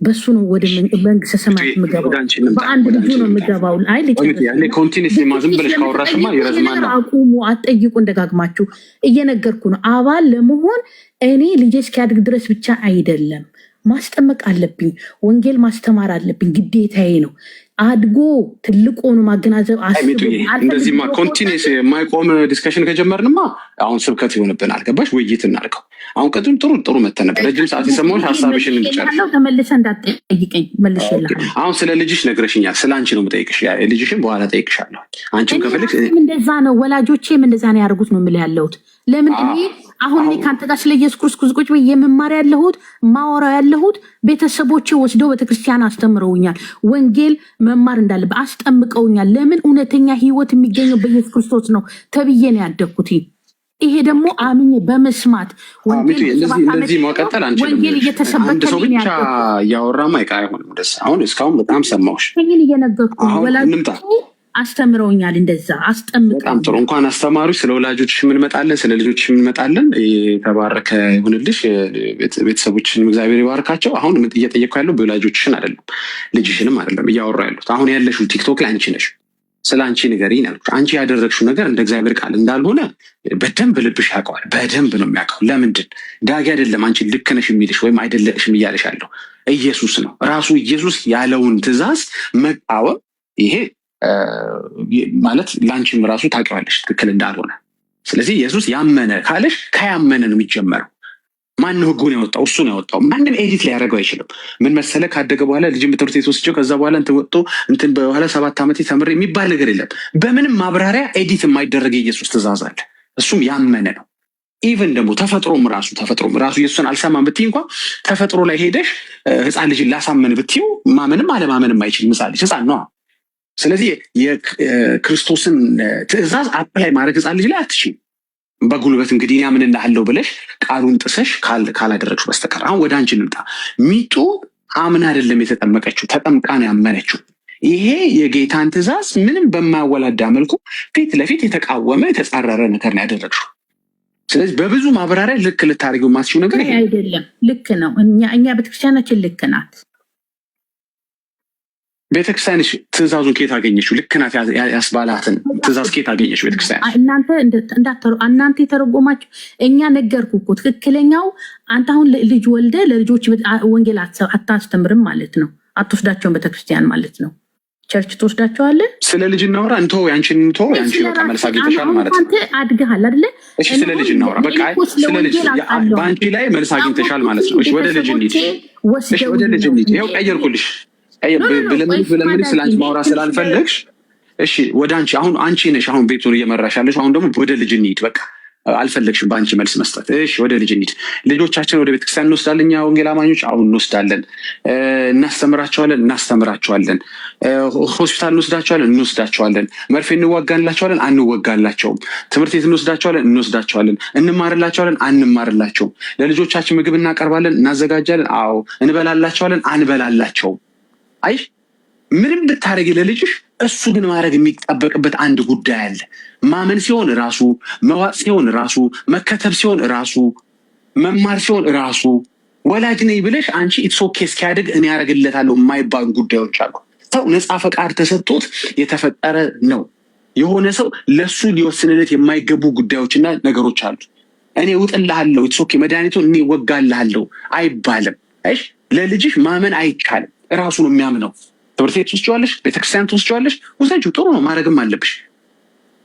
በሱ ነው ወደ መንግስተ ሰማያት የምገባው። በአንድ ልጁ ነው የምገባው። አይ አቁሙ፣ አትጠይቁ። እንደጋግማችሁ እየነገርኩ ነው። አባል ለመሆን እኔ ልጄ እስኪያድግ ድረስ ብቻ አይደለም፣ ማስጠመቅ አለብኝ፣ ወንጌል ማስተማር አለብኝ፣ ግዴታዬ ነው። አድጎ ትልቅ ሆኖ ማገናዘብ እንደዚህማ ኮንቲኒስ የማይቆም ዲስከሽን ከጀመርንማ አሁን ስብከት ይሆንብናል። ገባሽ? ውይይት እናድርገው። አሁን ቅድም ጥሩ መተን ነበር። ረጅም ሰዓት የሰማሁሽ ሀሳብሽን እንጨርስ። ተመልሰህ እንዳትጠይቀኝ መልሼልሃለሁ። አሁን ስለ ልጅሽ ነግረሽኛል። ስለ አንቺ ነው የምጠይቅሽ። ልጅሽን በኋላ ጠይቅሻለሁ። አንቺም ከፈለግሽ እንደዛ ነው፣ ወላጆቼም እንደዛ ነው ያደርጉት ነው የምልህ ያለሁት። ለምን እኔ አሁን እኔ ከአንተ ጋር ስለ ኢየሱስ ክርስቶስ ቁጭ ብዬ የምማር ያለሁት ማወራው ያለሁት ቤተሰቦቼ ወስደው ቤተክርስቲያን አስተምረውኛል። ወንጌል መማር እንዳለበት አስጠምቀውኛል። ለምን? እውነተኛ ህይወት የሚገኘው በኢየሱስ ክርስቶስ ነው ተብዬ ነው ያደግኩት። ይሄ ደግሞ አምኜ በመስማት እንደዚህ መቀጠል ወንጌል እየተሰበከ አንድ ሰው ብቻ እያወራማ አይሆንም። ደስ አሁን እስካሁን በጣም ሰማሁሽ። እየነገርኩ ወላጆቼ አስተምረውኛል። እንደዛ አስጠምቀው። በጣም ጥሩ። እንኳን አስተማሪ። ስለ ወላጆችሽ የምንመጣለን፣ ስለ ልጆችሽ የምንመጣለን። የተባረከ ይሁንልሽ። ቤተሰቦችሽን እግዚአብሔር ይባርካቸው። አሁን እየጠየቅኩ ያለው በወላጆችሽን አይደለም፣ ልጅሽንም አይደለም እያወራ ያሉት። አሁን ያለሽው ቲክቶክ ላይ አንቺ ነሽ። ስለ አንቺ ንገሪኝ ያልኩሽ። አንቺ ያደረግሽው ነገር እንደ እግዚአብሔር ቃል እንዳልሆነ በደንብ ልብሽ ያውቀዋል። በደንብ ነው የሚያውቀው። ለምንድን ዳጊ አይደለም አንቺ ልክ ነሽ የሚልሽ ወይም አይደለሽም እያለሽ ያለው ኢየሱስ ነው። ራሱ ኢየሱስ ያለውን ትእዛዝ መቃወም ይሄ ማለት ለአንቺም ራሱ ታውቂዋለሽ ትክክል እንዳልሆነ። ስለዚህ ኢየሱስ ያመነ ካለሽ ከያመነ ነው የሚጀመረው። ማን ህጉን ያወጣው? እሱ ነው ያወጣው። ማንም ኤዲት ሊያደርገው አይችልም። ምን መሰለ፣ ካደገ በኋላ ልጅም ትምህርት ቤት ወስጄው ከዛ በኋላ እንትን ወጥቶ እንትን በኋላ 7 ዓመት ተምሬ የሚባል ነገር የለም። በምንም ማብራሪያ ኤዲት የማይደረግ የኢየሱስ ትእዛዝ አለ። እሱም ያመነ ነው። ኢቨን ደግሞ ተፈጥሮም ራሱ ኢየሱስን አልሰማም ብትይ እንኳን ተፈጥሮ ላይ ሄደሽ ህፃን ልጅ ላሳመን ብትይው ማመንም አለማመንም አይችልም። ህፃን ልጅ ህፃን ነው። ስለዚህ የክርስቶስን ትእዛዝ አፕላይ ማድረግ ህፃን ልጅ ላይ አትችይም። በጉልበት እንግዲህ እኔ አምንልሃለሁ ብለሽ ቃሉን ጥሰሽ ካላደረግሽ በስተቀር። አሁን ወደ አንቺ እንምጣ። ሚጡ አምና አይደለም የተጠመቀችው፣ ተጠምቃ ነው ያመነችው። ይሄ የጌታን ትእዛዝ ምንም በማያወላዳ መልኩ ፊት ለፊት የተቃወመ የተጻረረ ነገር ነው ያደረግሽው። ስለዚህ በብዙ ማብራሪያ ልክ ልታደርጊው የማትችይው ነገር ይሄ አይደለም። ልክ ነው። እኛ ቤተክርስቲያናችን ልክ ናት። ቤተክርስቲያንሽ ትእዛዙን ከየት አገኘችው? ልክ ናት ያስባላትን ትእዛዝ ከየት አገኘችው? ቤተክርስቲያን እናንተ የተረጎማችሁ፣ እኛ ነገርኩ እኮ ትክክለኛው። አንተ አሁን ልጅ ወልደ ለልጆች ወንጌል አታስተምርም ማለት ነው። አትወስዳቸውን ቤተክርስቲያን ማለት ነው። ቸርች ትወስዳቸዋለህ። ስለ ልጅ እናውራ። እንተው ያንቺን እንተው። ያንቺ በቃ መልስ አግኝተሻል ማለት ነው። አድገሃል አይደለ? እሺ ስለ ልጅ እናውራ። በቃ ስለ ልጅ በአንቺ ላይ መልስ አግኝተሻል ማለት ነው። እሺ ወደ ልጅ እንሂድ። እሺ ወደ ልጅ እንሂድ። ይኸው ቀየርኩልሽ። ብለምንሽ ስለ አንቺ ማውራት ስላልፈለግሽ፣ እሺ ወደ አንቺ አሁን አንቺ ነሽ አሁን ቤቱን እየመራሽ ያለሽ። አሁን ደግሞ ወደ ልጅ እንሂድ። በቃ አልፈለግሽም በአንቺ መልስ መስጠት። እሺ ወደ ልጅ እንሂድ። ልጆቻችን ወደ ቤተክርስቲያን እንወስዳለን። እኛ ወንጌል አማኞች አሁን እንወስዳለን። እናስተምራቸዋለን። ሆስፒታል እንወስዳቸዋለን። መርፌ እንዋጋላቸዋለን፣ አንወጋላቸውም። ትምህርት ቤት እንወስዳቸዋለን። እንማርላቸዋለን፣ አንማርላቸውም። ለልጆቻችን ምግብ እናቀርባለን፣ እናዘጋጃለን። አዎ እንበላላቸዋለን፣ አንበላላቸውም። አይ ምንም ብታደርጊ ለልጅሽ እሱ ግን ማድረግ የሚጠበቅበት አንድ ጉዳይ አለ። ማመን ሲሆን ራሱ፣ መዋጥ ሲሆን ራሱ፣ መከተብ ሲሆን ራሱ፣ መማር ሲሆን ራሱ። ወላጅ ነኝ ብለሽ አንቺ ኢትስ ኦኬ እስኪያድግ እኔ ያደርግለታለሁ የማይባሉ ጉዳዮች አሉ። ሰው ነፃ ፈቃድ ተሰጥቶት የተፈጠረ ነው። የሆነ ሰው ለሱ ሊወስንለት የማይገቡ ጉዳዮችና ነገሮች አሉ። እኔ ውጥልሃለሁ ኢትስ ኦኬ መድኃኒቱን እኔ ወጋልሃለሁ አይባልም። እሺ ለልጅሽ ማመን አይቻልም። ራሱ ነው የሚያምነው። ትምህርት ቤት ትወስጂዋለሽ፣ ቤተክርስቲያን ትወስጂዋለሽ፣ ውሰጂው፣ ጥሩ ነው፣ ማድረግም አለብሽ።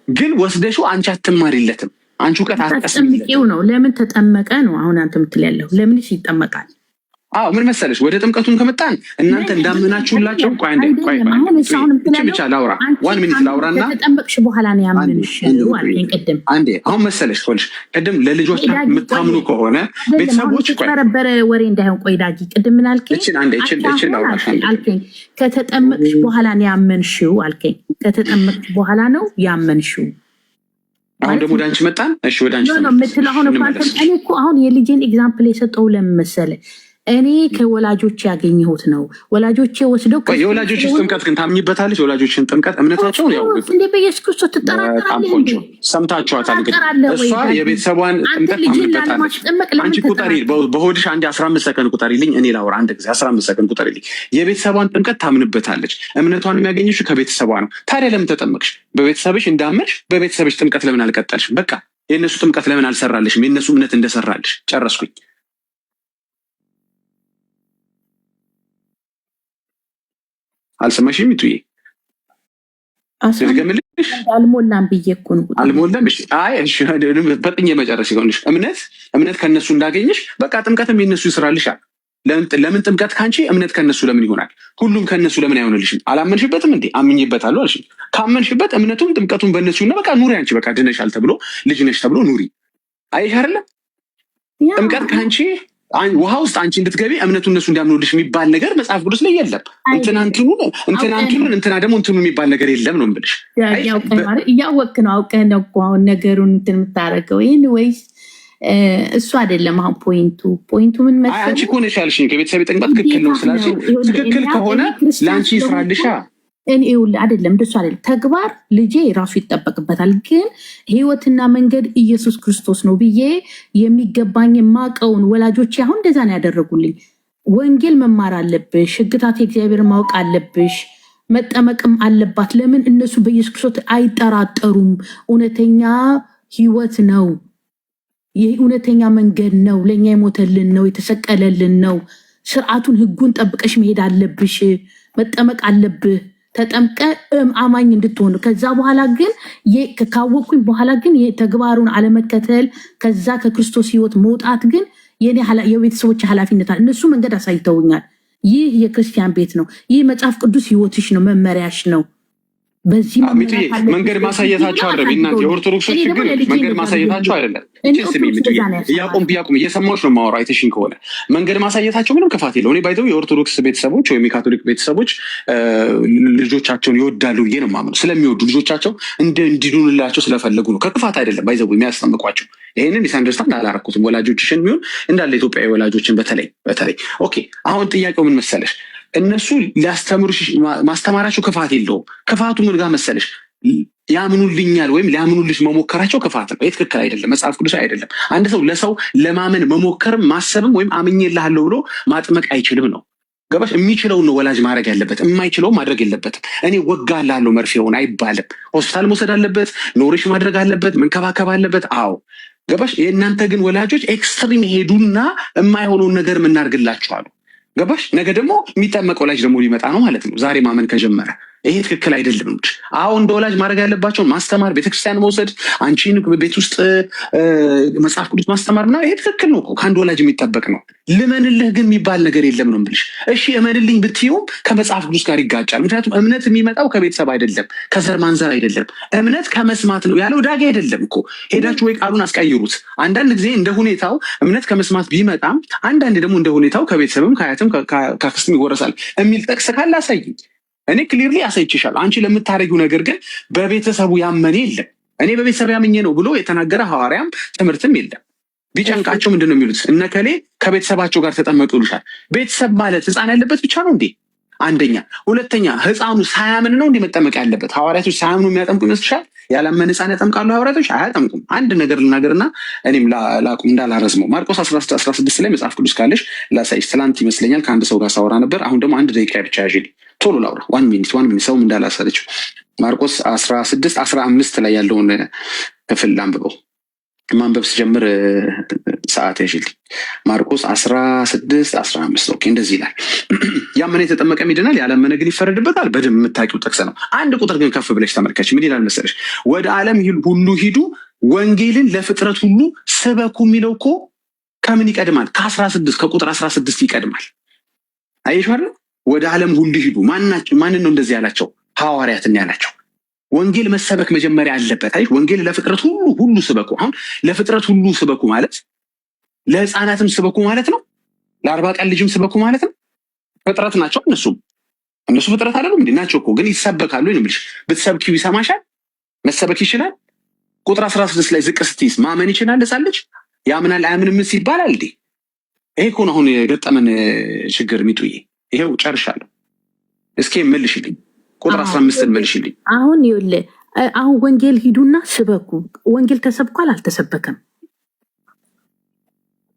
ግን ወስደሽው አንቺ አትማሪለትም። አንቺ እውቀት አትጠምቂው ነው። ለምን ተጠመቀ ነው አሁን አንተ የምትል ያለው። ለምንስ ይጠመቃል? አዎ ምን መሰለሽ፣ ወደ ጥምቀቱን ከመጣን እናንተ እንዳመናችሁላቸው ቆይ ብቻ ላውራ፣ ዋን ሚኒት ላውራና ከተጠመቅሽ በኋላ ነው ያመንሽው አልከኝ ቅድም። አንዴ አሁን መሰለሽ ቆልሽ ቅድም ለልጆች የምታምኑ ከሆነ ቤተሰቦች ቆይ ተረበረ ወሬ እንዳይሆን ቆይ ዳጊ ቅድም ምን አልከኝ? እቺ ላውራሽ አልከኝ ከተጠመቅሽ በኋላ ነው ያመንሽው አልከኝ። ከተጠመቅሽ በኋላ ነው ያመንሽው። አሁን ደግሞ ወደ አንቺ መጣን። እሺ ወደ አንቺ ነው የምትለው አሁን እኔ እኮ አሁን የልጄን ኤግዛምፕል የሰጠው ለምን መሰለህ? እኔ ከወላጆች ያገኘሁት ነው። ወላጆቼ ወስደው የወላጆች ጥምቀት ግን ታምኝበታለች? የወላጆችን ጥምቀት እምነታቸውን ያው እንዴ በኢየሱስ ክርስቶስ ትጠራጠራለህ እንዴ? ሰምታችኋታል። እንግዲህ እሷ የቤተሰቧን ጥምቀት ታምኝበታለች። አንቺ ቁጠሪ፣ በሆድሽ አንዴ 15 ሰከንድ ቁጠሪልኝ። እኔ ላውራ አንድ ጊዜ 15 ሰከንድ ቁጠሪልኝ። የቤተሰቧን ጥምቀት ታምንበታለች። እምነቷን የሚያገኘሽው ከቤተሰቧ ነው። ታዲያ ለምን ተጠመቅሽ? በቤተሰብሽ እንዳመንሽ በቤተሰብሽ ጥምቀት ለምን አልቀጠልሽም? በቃ የእነሱ ጥምቀት ለምን አልሰራልሽም? የእነሱ እምነት እንደሰራልሽ ጨረስኩኝ። አልሰማሽም? ይቱዬ ልገምልሽ አልሞላም ብዬ እኮ ነው። አልሞላም። እሺ አይ እሺ በጥኝ መጨረስ ይሆንሽ እምነት ከነሱ እንዳገኘሽ በቃ ጥምቀትም የነሱ ይስራልሻል። ለምን ጥምቀት ካንቺ እምነት ከነሱ ለምን ይሆናል? ሁሉም ከነሱ ለምን አይሆንልሽም? አላመንሽበትም እንዴ? አምኜበታለሁ አልሽ። ካመንሽበት እምነቱም ጥምቀቱም በእነሱ እና በቃ ኑሪ። አንቺ በቃ ድነሻል ተብሎ ልጅ ነሽ ተብሎ ኑሪ። አይሽ አይደለ? ጥምቀት ካንቺ ውሃ ውስጥ አንቺ እንድትገቢ እምነቱ እነሱ እንዲያምኑልሽ የሚባል ነገር መጽሐፍ ቅዱስ ላይ የለም። እንትና ደግሞ እንትኑ የሚባል ነገር የለም ነው የምልሽ። እያወቅህ ነው አውቀህ ነው እኮ አሁን ነገሩን እንትን የምታደርገው ይህን ወይስ እሱ አይደለም? አሁን ፖይንቱ ምን መሰለህ? አንቺ እኮ ነሽ ያልሽኝ ከቤተሰብ ጥምቀት ትክክል ነው ስላልሽኝ ትክክል ከሆነ ለአንቺ ይስራልሻ። እኔ አይደለም እንደሱ አይደለም። ተግባር ልጄ ራሱ ይጠበቅበታል። ግን ህይወትና መንገድ ኢየሱስ ክርስቶስ ነው ብዬ የሚገባኝ የማውቀውን ወላጆቼ አሁን እንደዛ ነው ያደረጉልኝ። ወንጌል መማር አለብሽ፣ ህግታት የእግዚአብሔር ማወቅ አለብሽ፣ መጠመቅም አለባት። ለምን እነሱ በኢየሱስ ክርስቶስ አይጠራጠሩም። እውነተኛ ህይወት ነው፣ ይህ እውነተኛ መንገድ ነው፣ ለእኛ የሞተልን ነው፣ የተሰቀለልን ነው። ስርዓቱን ህጉን ጠብቀሽ መሄድ አለብሽ፣ መጠመቅ አለብህ። ተጠምቀ አማኝ እንድትሆኑ። ከዛ በኋላ ግን ካወቅኩኝ በኋላ ግን ተግባሩን አለመከተል ከዛ ከክርስቶስ ህይወት መውጣት ግን የቤተሰቦች ኃላፊነት አለ። እነሱ መንገድ አሳይተውኛል። ይህ የክርስቲያን ቤት ነው። ይህ መጽሐፍ ቅዱስ ህይወትሽ ነው፣ መመሪያሽ ነው። በዚህ መንገድ ማሳየታቸው አይደለም። እናንተ የኦርቶዶክሶች ችግር መንገድ ማሳየታቸው አይደለም። ስሚ እያቆም እየሰማሁሽ ነው የማወራው። አይተሽኝ ከሆነ መንገድ ማሳየታቸው ምንም ክፋት የለው። እኔ ባይተው የኦርቶዶክስ ቤተሰቦች ወይም የካቶሊክ ቤተሰቦች ልጆቻቸውን ይወዳሉ ብዬ ነው የማምነው። ስለሚወዱ ልጆቻቸው እንዲዱንላቸው ስለፈለጉ ነው። ከክፋት አይደለም ባይዘው የሚያስጠምቋቸው። ይህንን ሚስአንደርስታንድ አላረኩትም። ወላጆችሽን ቢሆን እንዳለ ኢትዮጵያዊ ወላጆችን በተለይ ኦኬ። አሁን ጥያቄው ምን መሰለሽ? እነሱ ሊያስተምሩሽ ማስተማራቸው ክፋት የለውም። ክፋቱ ምን ጋር መሰለሽ? ያምኑልኛል ወይም ሊያምኑልሽ መሞከራቸው ክፋት ነው። ይህ ትክክል አይደለም፣ መጽሐፍ ቅዱስ አይደለም። አንድ ሰው ለሰው ለማመን መሞከርም ማሰብም ወይም አምኜልሃለሁ ብሎ ማጥመቅ አይችልም ነው። ገባሽ? የሚችለውን ነው ወላጅ ማድረግ ያለበት፣ የማይችለውን ማድረግ የለበትም። እኔ ወጋልሃለሁ መርፌውን አይባልም። ሆስፒታል መውሰድ አለበት፣ ኖሪሽ ማድረግ አለበት፣ መንከባከብ አለበት። አዎ ገባሽ? የእናንተ ግን ወላጆች ኤክስትሪም ሄዱና የማይሆነውን ነገር የምናደርግላችኋሉ። ገባሽ? ነገ ደግሞ የሚጠመቅ ወላጅ ደግሞ ሊመጣ ነው ማለት ነው፣ ዛሬ ማመን ከጀመረ። ይሄ ትክክል አይደለም። አሁን እንደ ወላጅ ማድረግ ያለባቸውን ማስተማር፣ ቤተክርስቲያን መውሰድ፣ አንቺን ቤት ውስጥ መጽሐፍ ቅዱስ ማስተማር ምናምን፣ ይሄ ትክክል ነው፣ ከአንድ ወላጅ የሚጠበቅ ነው። ልመንልህ ግን የሚባል ነገር የለም ነው የምልሽ። እሺ እመንልኝ ብትይውም ከመጽሐፍ ቅዱስ ጋር ይጋጫል። ምክንያቱም እምነት የሚመጣው ከቤተሰብ አይደለም፣ ከዘር ማንዘር አይደለም። እምነት ከመስማት ነው ያለው ዳጊ አይደለም እኮ። ሄዳችሁ ወይ ቃሉን አስቀይሩት። አንዳንድ ጊዜ እንደ ሁኔታው እምነት ከመስማት ቢመጣም፣ አንዳንድ ደግሞ እንደ ሁኔታው ከቤተሰብም ከአያትም ከአክስትም ይወረሳል የሚል ጥቅስ ካለ አሳይኝ። እኔ ክሊርሊ አሳይችሻለሁ። አንቺ ለምታደርጊው ነገር ግን በቤተሰቡ ያመነ የለም። እኔ በቤተሰብ ያመኘ ነው ብሎ የተናገረ ሐዋርያም ትምህርትም የለም። ቢጨንቃቸው ምንድን ነው የሚሉት? እነከሌ ከቤተሰባቸው ጋር ተጠመቁ ይሉሻል። ቤተሰብ ማለት ህፃን ያለበት ብቻ ነው እንዴ? አንደኛ። ሁለተኛ ህፃኑ ሳያምን ነው እንዴ መጠመቅ ያለበት? ሐዋርያቶች ሳያምኑ የሚያጠምቁ ይመስልሻል? ያላመነ ህፃን ያጠምቃሉ? ሐዋርያቶች አያጠምቁም። አንድ ነገር ልናገርና እኔም ላቁም እንዳላረዝመው። ማርቆስ 16 ላይ መጽሐፍ ቅዱስ ካለሽ ላሳይሽ። ትላንት ይመስለኛል ከአንድ ሰው ጋር ሳወራ ነበር። አሁን ደግሞ 1 ደቂቃ ብቻ ያዥልኝ፣ ቶሎ ላውራ። 1 ሚኒት ሰውም እንዳላሰለችው። ማርቆስ 16:15 ላይ ያለውን ክፍል አንብበው። ማንበብ ስጀምር ሰዓት ያዥልኝ። ማርቆስ 16:15 ኦኬ፣ እንደዚህ ይላል። ያመነ የተጠመቀ ይድናል፣ ያላመነ ግን ይፈረድበታል። በደንብ የምታውቂው ጥቅስ ነው። አንድ ቁጥር ግን ከፍ ብለሽ ተመልከች። ምን ይላል መሰለሽ? ወደ ዓለም ሁሉ ሂዱ፣ ወንጌልን ለፍጥረት ሁሉ ስበኩ የሚለው እኮ ከምን ይቀድማል? ከ16 ከቁጥር 16 ይቀድማል። አየሽ አይደል? ወደ ዓለም ሁሉ ሂዱ። ማንን ነው እንደዚህ ያላቸው? ሐዋርያትን ያላቸው። ወንጌል መሰበክ መጀመሪያ አለበት። አይ ወንጌል ለፍጥረት ሁሉ ስበኩ። አሁን ለፍጥረት ሁሉ ስበኩ ማለት ለህፃናትም ስበኩ ማለት ነው። ለ40 ቀን ልጅም ስበኩ ማለት ነው። ፍጥረት ናቸው እነሱ ፍጥረት አይደሉም እንዴ? ናቸው እኮ ግን ይሰበካሉ። ይንምልሽ ብትሰብኪው ይሰማሻል? መሰበክ ይችላል። ቁጥር 16 ላይ ዝቅ ስትይስ ማመን ይችላል። ህፃን ልጅ ያምናል አያምንም ይባላል እንዴ? ይሄ እኮ ነው አሁን የገጠመን ችግር። ሚጡዬ ይሄው ጨርሻለሁ። እስኪ መልሽልኝ ቁጥር 15 መልሽልኝ። አሁን ይኸውልህ፣ አሁን ወንጌል ሂዱና ስበኩ። ወንጌል ተሰብኳል አልተሰበከም?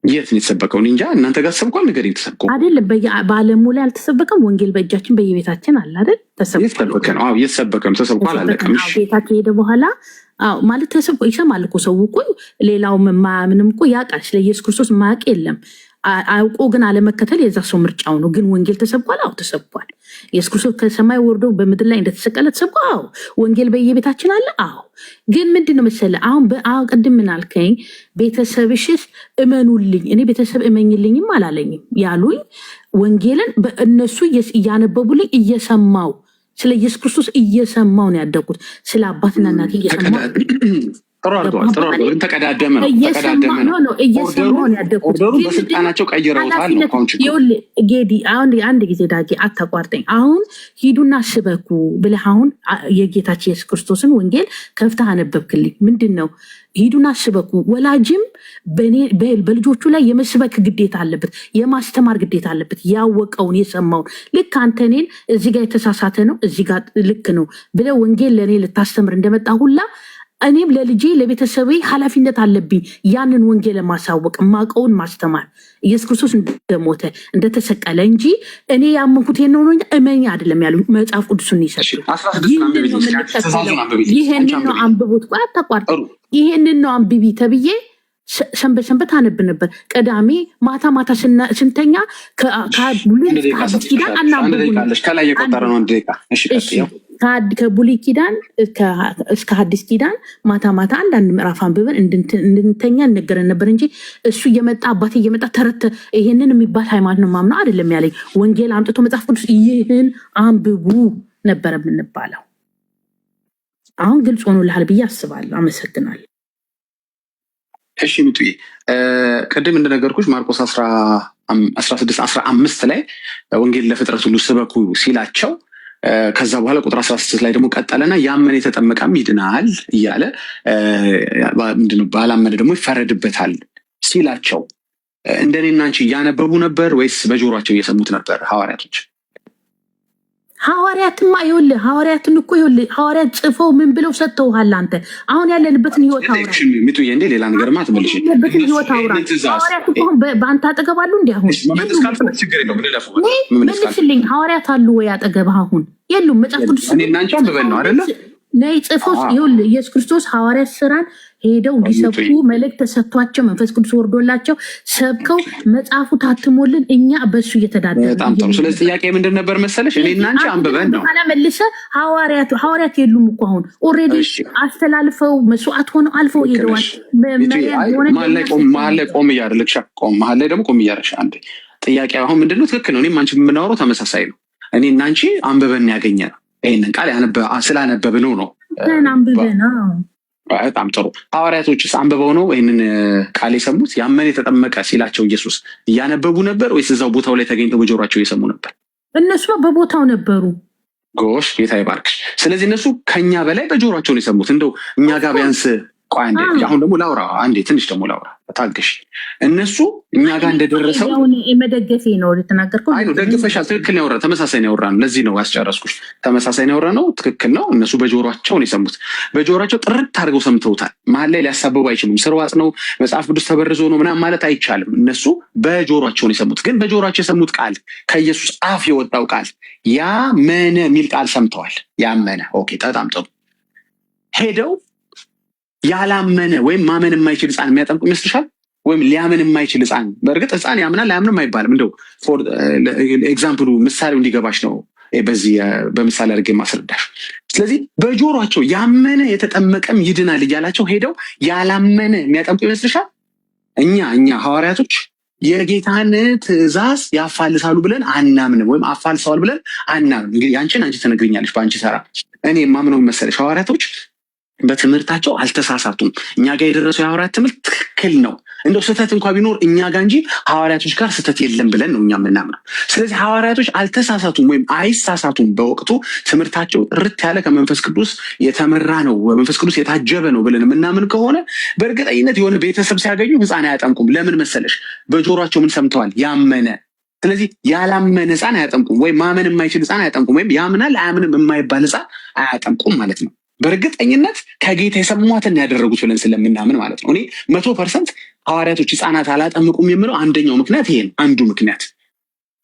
የት ነው የተሰበከው? እንጃ። እናንተ ጋር ተሰብኳል? ነገር የተሰበከው አይደለም። በዓለሙ ላይ አልተሰበከም። ወንጌል በእጃችን በየቤታችን አለ አይደል? የተሰበከ ነው። አዎ የተሰበከ ነው። ተሰብኳል አላለቀም። እሺ ቤታ ከሄደ በኋላ አዎ ማለት ተሰብኮ ይሰማል እኮ ሰው እኮ። ሌላው ማያምንም እኮ ያውቃል። ስለ ኢየሱስ ክርስቶስ ማያውቅ የለም። አውቆ ግን አለመከተል የዛ ሰው ምርጫው ነው። ግን ወንጌል ተሰብኳል? አዎ ተሰብኳል። ኢየሱስ ክርስቶስ ከሰማይ ወርዶ በምድር ላይ እንደተሰቀለ ተሰብኳል? አዎ። ወንጌል በየቤታችን አለ? አዎ። ግን ምንድነው መሰለህ አሁን ቅድም ምን አልከኝ? ቤተሰብሽስ እመኑልኝ፣ እኔ ቤተሰብ እመኝልኝም አላለኝም ያሉኝ። ወንጌልን በእነሱ እያነበቡልኝ እየሰማው ስለ ኢየሱስ ክርስቶስ እየሰማው ነው ያደግኩት። ስለ አባትና እናቴ እየሰማው ተቀዳደመ ነው። ኦርደሩ በስልጣናቸው ቀይረውታል ነው። ጌዲ አንድ ጊዜ ዳጊ አታቋርጠኝ። አሁን ሂዱና ስበኩ ብለህ አሁን የጌታችን ኢየሱስ ክርስቶስን ወንጌል ከፍተህ አነበብክልኝ። ምንድን ነው ሂዱና ስበኩ? ወላጅም በልጆቹ ላይ የመስበክ ግዴታ አለበት፣ የማስተማር ግዴታ አለበት። ያወቀውን የሰማውን ልክ አንተ እኔን እዚህ ጋር የተሳሳተ ነው እዚህ ጋር ልክ ነው ብለህ ወንጌል ለእኔ ልታስተምር እንደመጣ ሁላ እኔም ለልጄ ለቤተሰቤ ኃላፊነት አለብኝ። ያንን ወንጌል ማሳወቅ፣ ማቀውን ማስተማር፣ ኢየሱስ ክርስቶስ እንደሞተ እንደተሰቀለ እንጂ እኔ ያመንኩት ነው ነው እመኛ አይደለም ያሉ መጽሐፍ ቅዱስን ይሰጡ። ይሄንን ነው አንብቡት። አታቋርጥ። ይሄንን ነው አንብቢ ተብዬ ሰንበት አነብ ነበር። ቅዳሜ ማታ ስንተኛ ከብሉይ ኪዳን አናምብቡን ከላይ የቆጠረ ነው። ከብሉይ ኪዳን እስከ ሐዲስ ኪዳን ማታ አንዳንድ ምዕራፍ አንብበን እንድንተኛ እነገረን ነበር እንጂ እሱ እየመጣ አባቴ እየመጣ ተረት ይሄንን የሚባል ሃይማኖት ነው ማምነው አይደለም ያለኝ። ወንጌል አምጥቶ መጽሐፍ ቅዱስ ይህን አንብቡ ነበር የምንባለው። አሁን ግልጽ ሆኖልሃል ብዬ አስባለሁ። አመሰግናለሁ። እሺ ሚጡዬ ቅድም እንደነገርኩሽ ማርቆስ 16:15 ላይ ወንጌል ለፍጥረት ሁሉ ስበኩ ሲላቸው ከዛ በኋላ ቁጥር 16 ላይ ደግሞ ቀጠለና ያመነ የተጠመቀም ይድናል እያለ ምንድነው ባላመነ ደግሞ ይፈረድበታል ሲላቸው እንደኔና አንቺ እያነበቡ ነበር ወይስ በጆሮአቸው እየሰሙት ነበር ሐዋርያቶች? ሐዋርያትማ ይኸውልህ ሐዋርያትን እኮ ይኸውልህ ሐዋርያት ጽፈው ምን ብለው ሰጥተውሃል? አንተ አሁን ያለንበትን ህይወት አውራ ሚጡዬ እንዴ ሌላ ነገርማ አትመልሽ። ያለንበትን ህይወት አውራ። ሐዋርያት እኮ በአንተ አጠገብ አሉ እንዴ? አሁን መመለስ ካልፈለግሽ ችግር የለውም ልለፉ። መልስልኝ። ሐዋርያት አሉ ወይ አጠገብህ? አሁን የሉም። መጽሐፍ ቅዱስ እኔና አንቺ አንብበን ነው አይደለ? ነይ ጽፈው ይኸውልህ ኢየሱስ ክርስቶስ ሐዋርያት ስራን ሄደው እንዲሰብኩ መልእክት ተሰጥቷቸው መንፈስ ቅዱስ ወርዶላቸው ሰብከው መጽሐፉ ታትሞልን እኛ በሱ እየተዳደረ በጣም ጥሩ። ስለዚህ ጥያቄ ምንድን ነበር መሰለሽ? እኔና አንቺ አንብበን ነው ኋላ መልሰ ሐዋርያት የሉም እኮ አሁን ኦልሬዲ አስተላልፈው መስዋዕት ሆነው አልፈው ሄደዋል። መሀል ላይ ቆም እያደረግሽ መሀል ላይ ደግሞ ቆም እያደረግሽ አንዴ ጥያቄ አሁን ምንድን ነው? ትክክል ነው። እኔም አንቺ የምናወራው ተመሳሳይ ነው። እኔና አንቺ አንብበን ያገኘ ነው። ይህንን ቃል ስላነበብነው ነው። በጣም ጥሩ። ሐዋርያቶችስ አንብበው ነው ይህንን ቃል የሰሙት? ያመነ የተጠመቀ ሲላቸው ኢየሱስ እያነበቡ ነበር ወይስ እዛው ቦታው ላይ ተገኝተው በጆሯቸው እየሰሙ ነበር? እነሱ በቦታው ነበሩ። ጎሽ ጌታ ይባርክሽ። ስለዚህ እነሱ ከኛ በላይ በጆሯቸው ነው የሰሙት። እንደው እኛ ጋር ቢያንስ ቆይ አንዴ፣ አሁን ደግሞ ላውራ አንዴ፣ ትንሽ ደግሞ ላውራ ታግሽ። እነሱ እኛ ጋር እንደደረሰው መደገፌ ነው የተናገርከው። አይ ነው ደግፈሻል። ትክክል ነው ያወራ፣ ተመሳሳይ ነው ያወራ ነው። ለዚህ ነው ያስጨረስኩሽ። ተመሳሳይ ነው ያወራ ነው። ትክክል ነው። እነሱ በጆሯቸው ነው የሰሙት። በጆሯቸው ጥርት አድርገው ሰምተውታል። መሀል ላይ ሊያሳብቡ አይችሉም። ስርዋጽ ነው መጽሐፍ ቅዱስ ተበርዞ ነው ምናምን ማለት አይቻልም። እነሱ በጆሯቸው ነው የሰሙት። ግን በጆሯቸው የሰሙት ቃል ከኢየሱስ አፍ የወጣው ቃል ያመነ የሚል ቃል ሰምተዋል። ያመነ ኦኬ፣ በጣም ጥሩ። ሄደው ያላመነ ወይም ማመን የማይችል ህፃን የሚያጠምቁ ይመስልሻል? ወይም ሊያምን የማይችል ህፃን፣ በእርግጥ ህፃን ያምናል አያምንም አይባልም። እንደው ኤግዛምፕሉ ምሳሌው እንዲገባሽ ነው በዚህ በምሳሌ አድርጌ ማስረዳሽ። ስለዚህ በጆሯቸው ያመነ የተጠመቀም ይድናል እያላቸው ሄደው ያላመነ የሚያጠምቁ ይመስልሻል? እኛ ሐዋርያቶች የጌታን ትእዛዝ ያፋልሳሉ ብለን አናምንም፣ ወይም አፋልሰዋል ብለን አናምንም። እንግዲህ አንቺ ትነግሪኛለሽ በአንቺ ሰራ። እኔ የማምነው መሰለሽ ሐዋርያቶች በትምህርታቸው አልተሳሳቱም። እኛ ጋር የደረሰው የሐዋርያት ትምህርት ትክክል ነው። እንደው ስህተት እንኳ ቢኖር እኛ ጋር እንጂ ሐዋርያቶች ጋር ስህተት የለም ብለን ነው እኛ የምናምነው። ስለዚህ ሐዋርያቶች አልተሳሳቱም ወይም አይሳሳቱም። በወቅቱ ትምህርታቸው ጥርት ያለ ከመንፈስ ቅዱስ የተመራ ነው፣ መንፈስ ቅዱስ የታጀበ ነው ብለን የምናምን ከሆነ በእርግጠኝነት የሆነ ቤተሰብ ሲያገኙ ህፃን አያጠምቁም። ለምን መሰለሽ? በጆሯቸው ምን ሰምተዋል? ያመነ። ስለዚህ ያላመነ ህፃን አያጠምቁም፣ ወይም ማመን የማይችል ህፃን አያጠምቁም፣ ወይም ያምናል አያምንም የማይባል ህፃን አያጠምቁም ማለት ነው። በእርግጠኝነት ከጌታ የሰሟትን ያደረጉት ብለን ስለምናምን ማለት ነው። እኔ 100% ሐዋርያቶች ህፃናት አላጠምቁም የምለው አንደኛው ምክንያት ይሄ ነው። አንዱ ምክንያት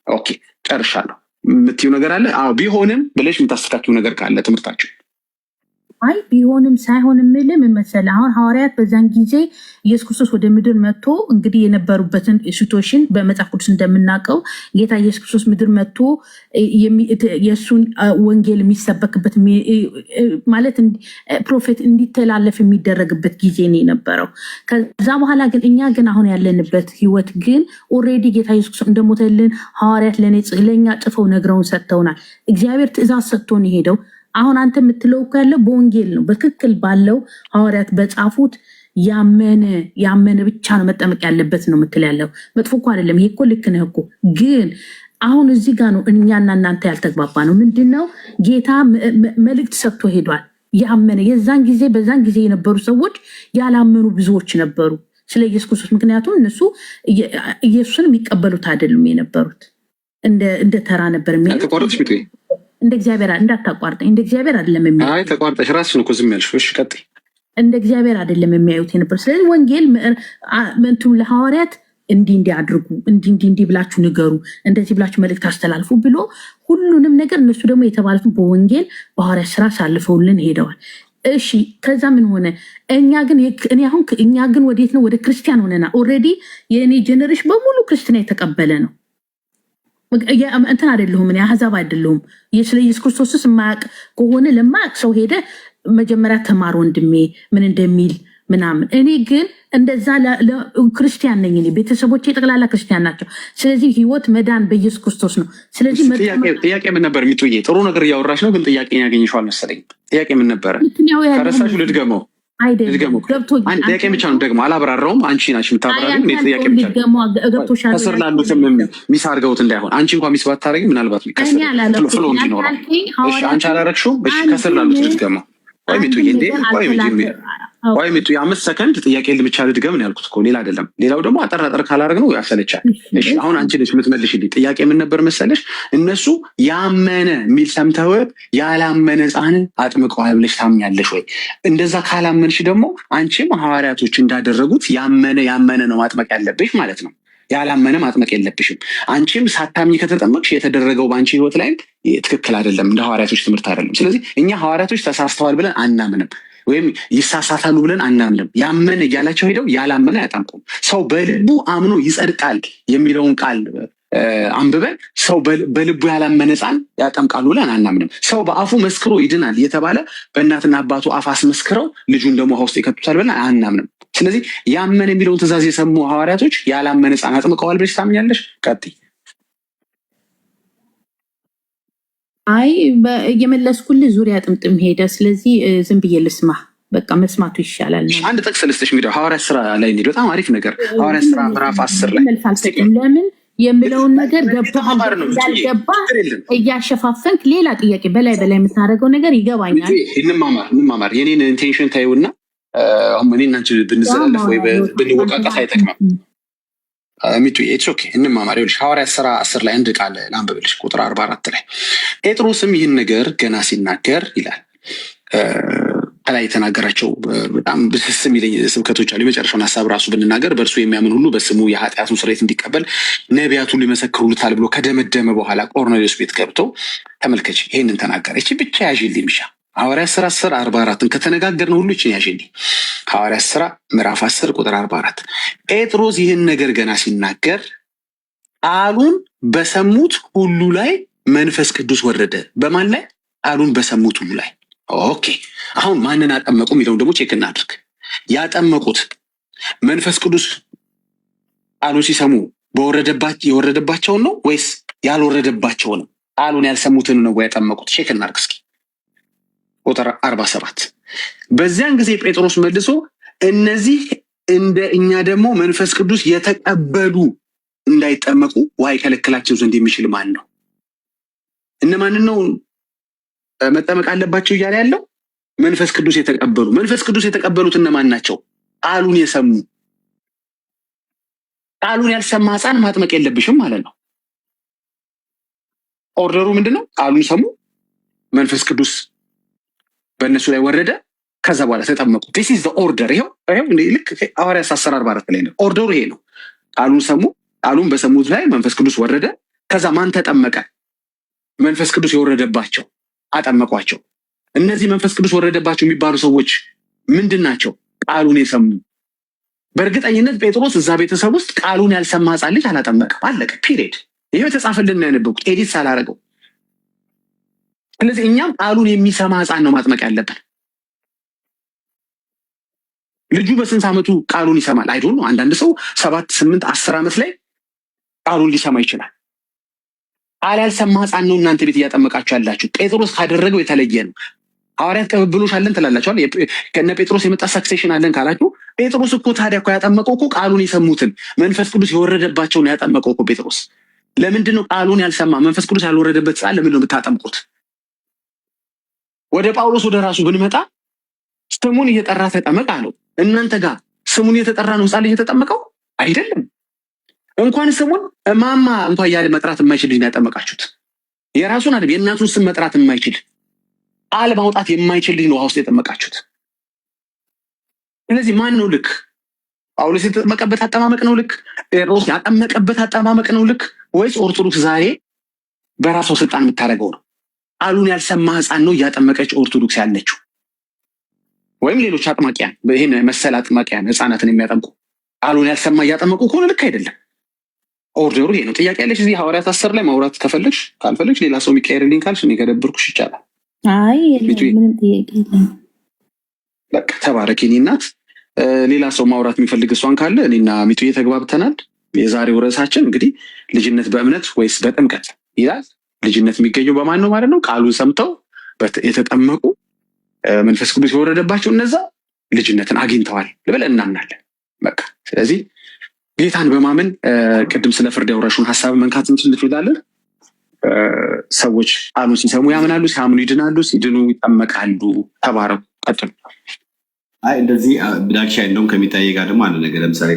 ኦኬ፣ ጨርሻለሁ። የምትይው ነገር አለ? አዎ ቢሆንም ብለሽ የምታስተካክሉ ነገር ካለ ትምህርታችሁ። አይ ቢሆንም ሳይሆን የምልህ ምን መሰለህ፣ አሁን ሐዋርያት በዛን ጊዜ ኢየሱስ ክርስቶስ ወደ ምድር መጥቶ እንግዲህ የነበሩበትን ሲቱዌሽን በመጽሐፍ ቅዱስ እንደምናውቀው ጌታ ኢየሱስ ክርስቶስ ምድር መጥቶ የእሱን ወንጌል የሚሰበክበት ማለት ፕሮፌት እንዲተላለፍ የሚደረግበት ጊዜ ነው የነበረው። ከዛ በኋላ ግን እኛ ግን አሁን ያለንበት ህይወት ግን ኦልሬዲ ጌታ ኢየሱስ ክርስቶስ እንደሞተልን ሐዋርያት ለእኛ ጽፈው ነግረውን ሰጥተውናል። እግዚአብሔር ትእዛዝ ሰጥቶን የሄደው አሁን አንተ የምትለው እኮ ያለው በወንጌል ነው። በትክክል ባለው ሐዋርያት በጻፉት ያመነ ብቻ ነው መጠመቅ ያለበት ነው የምትል ያለው። መጥፎ እኮ አይደለም ይሄ እኮ ልክ ነህ እኮ። ግን አሁን እዚህ ጋር ነው እኛና እናንተ ያልተግባባ ነው። ምንድነው? ጌታ መልእክት ሰጥቶ ሄዷል። ያመነ በዛን ጊዜ የነበሩ ሰዎች ያላመኑ ብዙዎች ነበሩ ስለ ኢየሱስ ክርስቶስ። ምክንያቱም እነሱ ኢየሱስን የሚቀበሉት አይደሉም የነበሩት፣ እንደ ተራ ነበር እንደ እግዚአብሔር እንዳታቋርጠኝ። እንደ እግዚአብሔር አይደለም የሚያዩት። አይ ተቋርጠሽ ራስሽ ነው ዝም ያልሽው። እሺ ቀጥይ። እንደ እግዚአብሔር አይደለም የሚያዩት የነበር። ስለዚህ ወንጌል እንትኑ ለሐዋርያት እንዲህ አድርጉ፣ እንዲህ ብላችሁ ንገሩ፣ እንደዚህ ብላችሁ መልእክት አስተላልፉ ብሎ ሁሉንም ነገር እነሱ ደግሞ የተባሉትን በወንጌል በሐዋርያት ስራ ሳልፈውልን ሄደዋል። እሺ ከዛ ምን ሆነ? እኛ ግን ወዴት ነው? ወደ ክርስቲያን ሆነና ኦልሬዲ የእኔ ጀነሬሽን በሙሉ ክርስትና የተቀበለ ነው። እንትን አይደለሁም እኔ አህዛብ አይደለሁም። ስለ ኢየሱስ ክርስቶስስ የማያውቅ ከሆነ ለማያውቅ ሰው ሄደ መጀመሪያ ተማር ወንድሜ ምን እንደሚል ምናምን። እኔ ግን እንደዛ ክርስቲያን ነኝ። እኔ ቤተሰቦቼ ጠቅላላ ክርስቲያን ናቸው። ስለዚህ ህይወት መዳን በኢየሱስ ክርስቶስ ነው። ስለዚህ ጥያቄ ምን ነበር? ሚጡዬ ጥሩ ነገር እያወራሽ ነው፣ ግን ጥያቄ ያገኘሽዋል መሰለኝ። ጥያቄ ምን ነበረ? ከረሳሹ ልድገመው። ጥያቄ ብቻ ነው ደግሞ አላብራራውም። አንቺ ናሽ የምታብራሪው። ጥያቄ ብቻ ከስር ላሉትም ሚስ አድርገውት እንዳይሆን። አንቺ እንኳን ሚስ ባታደርጊ ምናልባት ፍሎ እንዲኖረው። አንቺ አላረግሽውም። ከስር ላሉት ልድገመው። ወይ ሚጡዬ እንዴ ወይ ሚጡ 5 ሰከንድ ጥያቄ ብቻ ልድገም ነው ያልኩት እኮ ሌላ አይደለም። ሌላው ደግሞ አጠራጠር ካላደረግ ነው ያሰለቻል። እሺ አሁን አንቺ ልጅ የምትመልሽልኝ ጥያቄ ምን ነበር መሰለሽ? እነሱ ያመነ የሚል ሰምተው ያላመነ ሕፃን አጥምቀዋል ብለሽ ታምኛለሽ ወይ? እንደዛ ካላመንሽ ደግሞ አንቺም ሐዋርያቶች እንዳደረጉት ያመነ ነው ማጥመቅ ያለብሽ ማለት ነው። ያላመነ ማጥመቅ የለብሽም። አንቺም ሳታምኝ ከተጠመቅሽ የተደረገው በአንቺ ህይወት ላይ ትክክል አይደለም፣ እንደ ሐዋርያቶች ትምህርት አይደለም። ስለዚህ እኛ ሐዋርያቶች ተሳስተዋል ብለን አናምንም፣ ወይም ይሳሳታሉ ብለን አናምንም። ያመነ እያላቸው ሄደው ያላመነ አያጠምቁም። ሰው በልቡ አምኖ ይጸድቃል የሚለውን ቃል አንብበን ሰው በልቡ ያላመነ ሕፃን ያጠምቃሉ ብለን አናምንም። ሰው በአፉ መስክሮ ይድናል የተባለ በእናትና አባቱ አፍ አስመስክረው ልጁን ደግሞ ውሃ ውስጥ ይከቱታል ብለን አናምንም። ስለዚህ ያመነ የሚለውን ትእዛዝ የሰሙ ሐዋርያቶች ያላመነ ሕፃን አጥምቀዋል ብለሽ ታምኛለሽ? ቀጥይ። አይ እየመለስኩልህ ዙሪያ ጥምጥም ሄደ። ስለዚህ ዝም ብዬ ልስማ። በቃ መስማቱ ይሻላል። አንድ ጥቅስ ልስጥሽ። እንግዲህ ሐዋርያት ስራ ላይ እንሂድ። በጣም አሪፍ ነገር ሐዋርያት ስራ ምዕራፍ 10 ላይ ለምን የምለውን ነገር ገብቶሃል እንዳልገባ እያሸፋፈንክ ሌላ ጥያቄ በላይ የምታደርገው ነገር ይገባኛል። እንማማር። የኔን ኢንቴንሽን ታዩና አሁን እኔ እና አንቺ ብንዘላለፍ ወይ ብንወቃቀስ አይጠቅምም። ሚጡ ኢትስ ኦኬ እንማማር። ይኸውልሽ ሐዋርያት ስራ 10 ላይ አንድ ቃል ላንብብልሽ። ቁጥር 44 ላይ ጴጥሮስም ይህን ነገር ገና ሲናገር ይላል። ከላይ የተናገራቸው በጣም ብስስ የሚለኝ ስብከቶች አሉ። የመጨረሻውን ሀሳብ ራሱ ብንናገር በእርሱ የሚያምን ሁሉ በስሙ የኃጢአቱን ስርየት እንዲቀበል ነቢያቱ ሊመሰክሩልታል ብሎ ከደመደመ በኋላ ቆርኔሌዎስ ቤት ገብተው ተመልከች፣ ይህንን ተናገረ። እቺ ብቻ ያዥልኝ ብቻ ሐዋርያት ስራ 10 44ን ከተነጋገርነው ሁሉ እቺን ያዥልኝ። ሐዋርያት ስራ ምዕራፍ 10 ቁጥር 44 ጴጥሮስ ይህን ነገር ገና ሲናገር ቃሉን በሰሙት ሁሉ ላይ መንፈስ ቅዱስ ወረደ። በማን ላይ? ቃሉን በሰሙት ሁሉ ላይ። ኦኬ አሁን ማንን አጠመቁ የሚለውን ደግሞ ቼክ እናድርግ። ያጠመቁት መንፈስ ቅዱስ ቃሉን ሲሰሙ የወረደባቸውን ነው ወይስ ያልወረደባቸውን? ቃሉን ያልሰሙትን ነው ያጠመቁት? ቼክ እናድርግ እስኪ። ቁጥር 47 በዚያን ጊዜ ጴጥሮስ መልሶ እነዚህ እንደ እኛ ደግሞ መንፈስ ቅዱስ የተቀበሉ እንዳይጠመቁ ውሃ ይከለክላቸው ዘንድ የሚችል ማን ነው? እነማንን ነው መጠመቅ አለባቸው እያለ ያለው? መንፈስ ቅዱስ የተቀበሉ። መንፈስ ቅዱስ የተቀበሉት እነማን ናቸው? ቃሉን የሰሙ። ቃሉን ያልሰማ ሕፃን ማጥመቅ የለብሽም ማለት ነው። ኦርደሩ ምንድነው? ቃሉን ሰሙ፣ መንፈስ ቅዱስ በእነሱ ላይ ወረደ፣ ከዛ በኋላ ተጠመቁ። ዲስ ኢዝ ዘ ኦርደር። ይሄው ልክ ሐዋርያት 10 44 ላይ ነው ኦርደሩ። ይሄ ነው። ቃሉን ሰሙ፣ ቃሉን በሰሙት ላይ መንፈስ ቅዱስ ወረደ። ከዛ ማን ተጠመቀ? መንፈስ ቅዱስ የወረደባቸው አጠመቋቸው። እነዚህ መንፈስ ቅዱስ ወረደባቸው የሚባሉ ሰዎች ምንድን ናቸው? ቃሉን የሰሙ። በእርግጠኝነት ጴጥሮስ እዛ ቤተሰብ ውስጥ ቃሉን ያልሰማ ሕፃን ልጅ አላጠመቀም። አለቀ፣ ፒሪየድ። ይሄው የተጻፈልን ነው ያነበብኩት፣ ኤዲት ሳላረገው። ስለዚህ እኛም ቃሉን የሚሰማ ሕፃን ነው ማጥመቅ ያለብን። ልጁ በስንት ዓመቱ ቃሉን ይሰማል? አይዶን ነው። አንዳንድ ሰው 7 8 10 ዓመት ላይ ቃሉን ሊሰማ ይችላል። ቃል ያልሰማ ሕፃን ነው እናንተ ቤት እያጠመቃችሁ ያላችሁ። ጴጥሮስ ካደረገው የተለየ ነው። ሐዋርያት ቅብብሎሽ አለን ትላላችኋል። ከነ ጴጥሮስ የመጣ ሰክሴሽን አለን ካላችሁ፣ ጴጥሮስ እኮ ታዲያ እኮ ያጠመቀው እኮ ቃሉን የሰሙትን መንፈስ ቅዱስ የወረደባቸውን ያጠመቀው እኮ ጴጥሮስ። ለምንድን ነው ቃሉን ያልሰማ መንፈስ ቅዱስ ያልወረደበት ሕፃን ለምንድን ነው የምታጠምቁት? ወደ ጳውሎስ ወደ ራሱ ብንመጣ ስሙን እየጠራ ተጠመቅ አለው። እናንተ ጋር ስሙን እየተጠራ ነው ሕፃን እየተጠመቀው አይደለም። እንኳን ስሙን ማማ እንኳን እያለ መጥራት የማይችል ልጅ ነው ያጠመቃችሁት። የራሱን አይደል የእናቱን ስም መጥራት የማይችል ቃል ማውጣት የማይችል ልጅ ነው ውሃ ውስጥ የጠመቃችሁት። ስለዚህ ማን ነው ልክ? ጳውሎስ የተጠመቀበት አጠማመቅ ነው ልክ? ጴጥሮስ ያጠመቀበት አጠማመቅ ነው ልክ? ወይስ ኦርቶዶክስ ዛሬ በራሷ ስልጣን የምታደርገው ነው? ቃሉን ያልሰማ ሕፃን ነው እያጠመቀች ኦርቶዶክስ ያለችው፣ ወይም ሌሎች አጥማቂያን ይህን መሰል አጥማቂያን ሕፃናትን የሚያጠምቁ ቃሉን ያልሰማ እያጠመቁ ከሆነ ልክ አይደለም። ኦርደሩ ይሄ ነው። ጥያቄ ያለሽ እዚህ ሐዋርያት 10 ላይ ማውራት ከፈለግሽ፣ ካልፈለግሽ ሌላ ሰው የሚቀየርልኝ ካልሽ እኔ ከደብርኩሽ ይቻላል። አይ ምንም ጥያቄ የለም። በቃ ተባረክ የኔ እናት። ሌላ ሰው ማውራት የሚፈልግ እሷን ካለ እኔና ሚጡ ተግባብተናል። የዛሬው ርዕሳችን እንግዲህ ልጅነት በእምነት ወይስ በጥምቀት ይላል። ልጅነት የሚገኘው በማን ነው ማለት ነው? ቃሉን ሰምተው የተጠመቁ መንፈስ ቅዱስ የወረደባቸው እነዛ ልጅነትን አግኝተዋል ብለን እናምናለን። በቃ ስለዚህ ጌታን በማመን ቅድም ስለ ፍርድ ያወራሽውን ሀሳብ መንካት እንችላለን። ሰዎች ቃሉን ሲሰሙ ያምናሉ፣ ሲያምኑ ይድናሉ፣ ሲድኑ ይጠመቃሉ። ተባረኩ። ቀጥሉ። እንደዚህ ብላክሻይ እንደውም ከሚታየ ጋር ደግሞ አንድ ነገር ለምሳሌ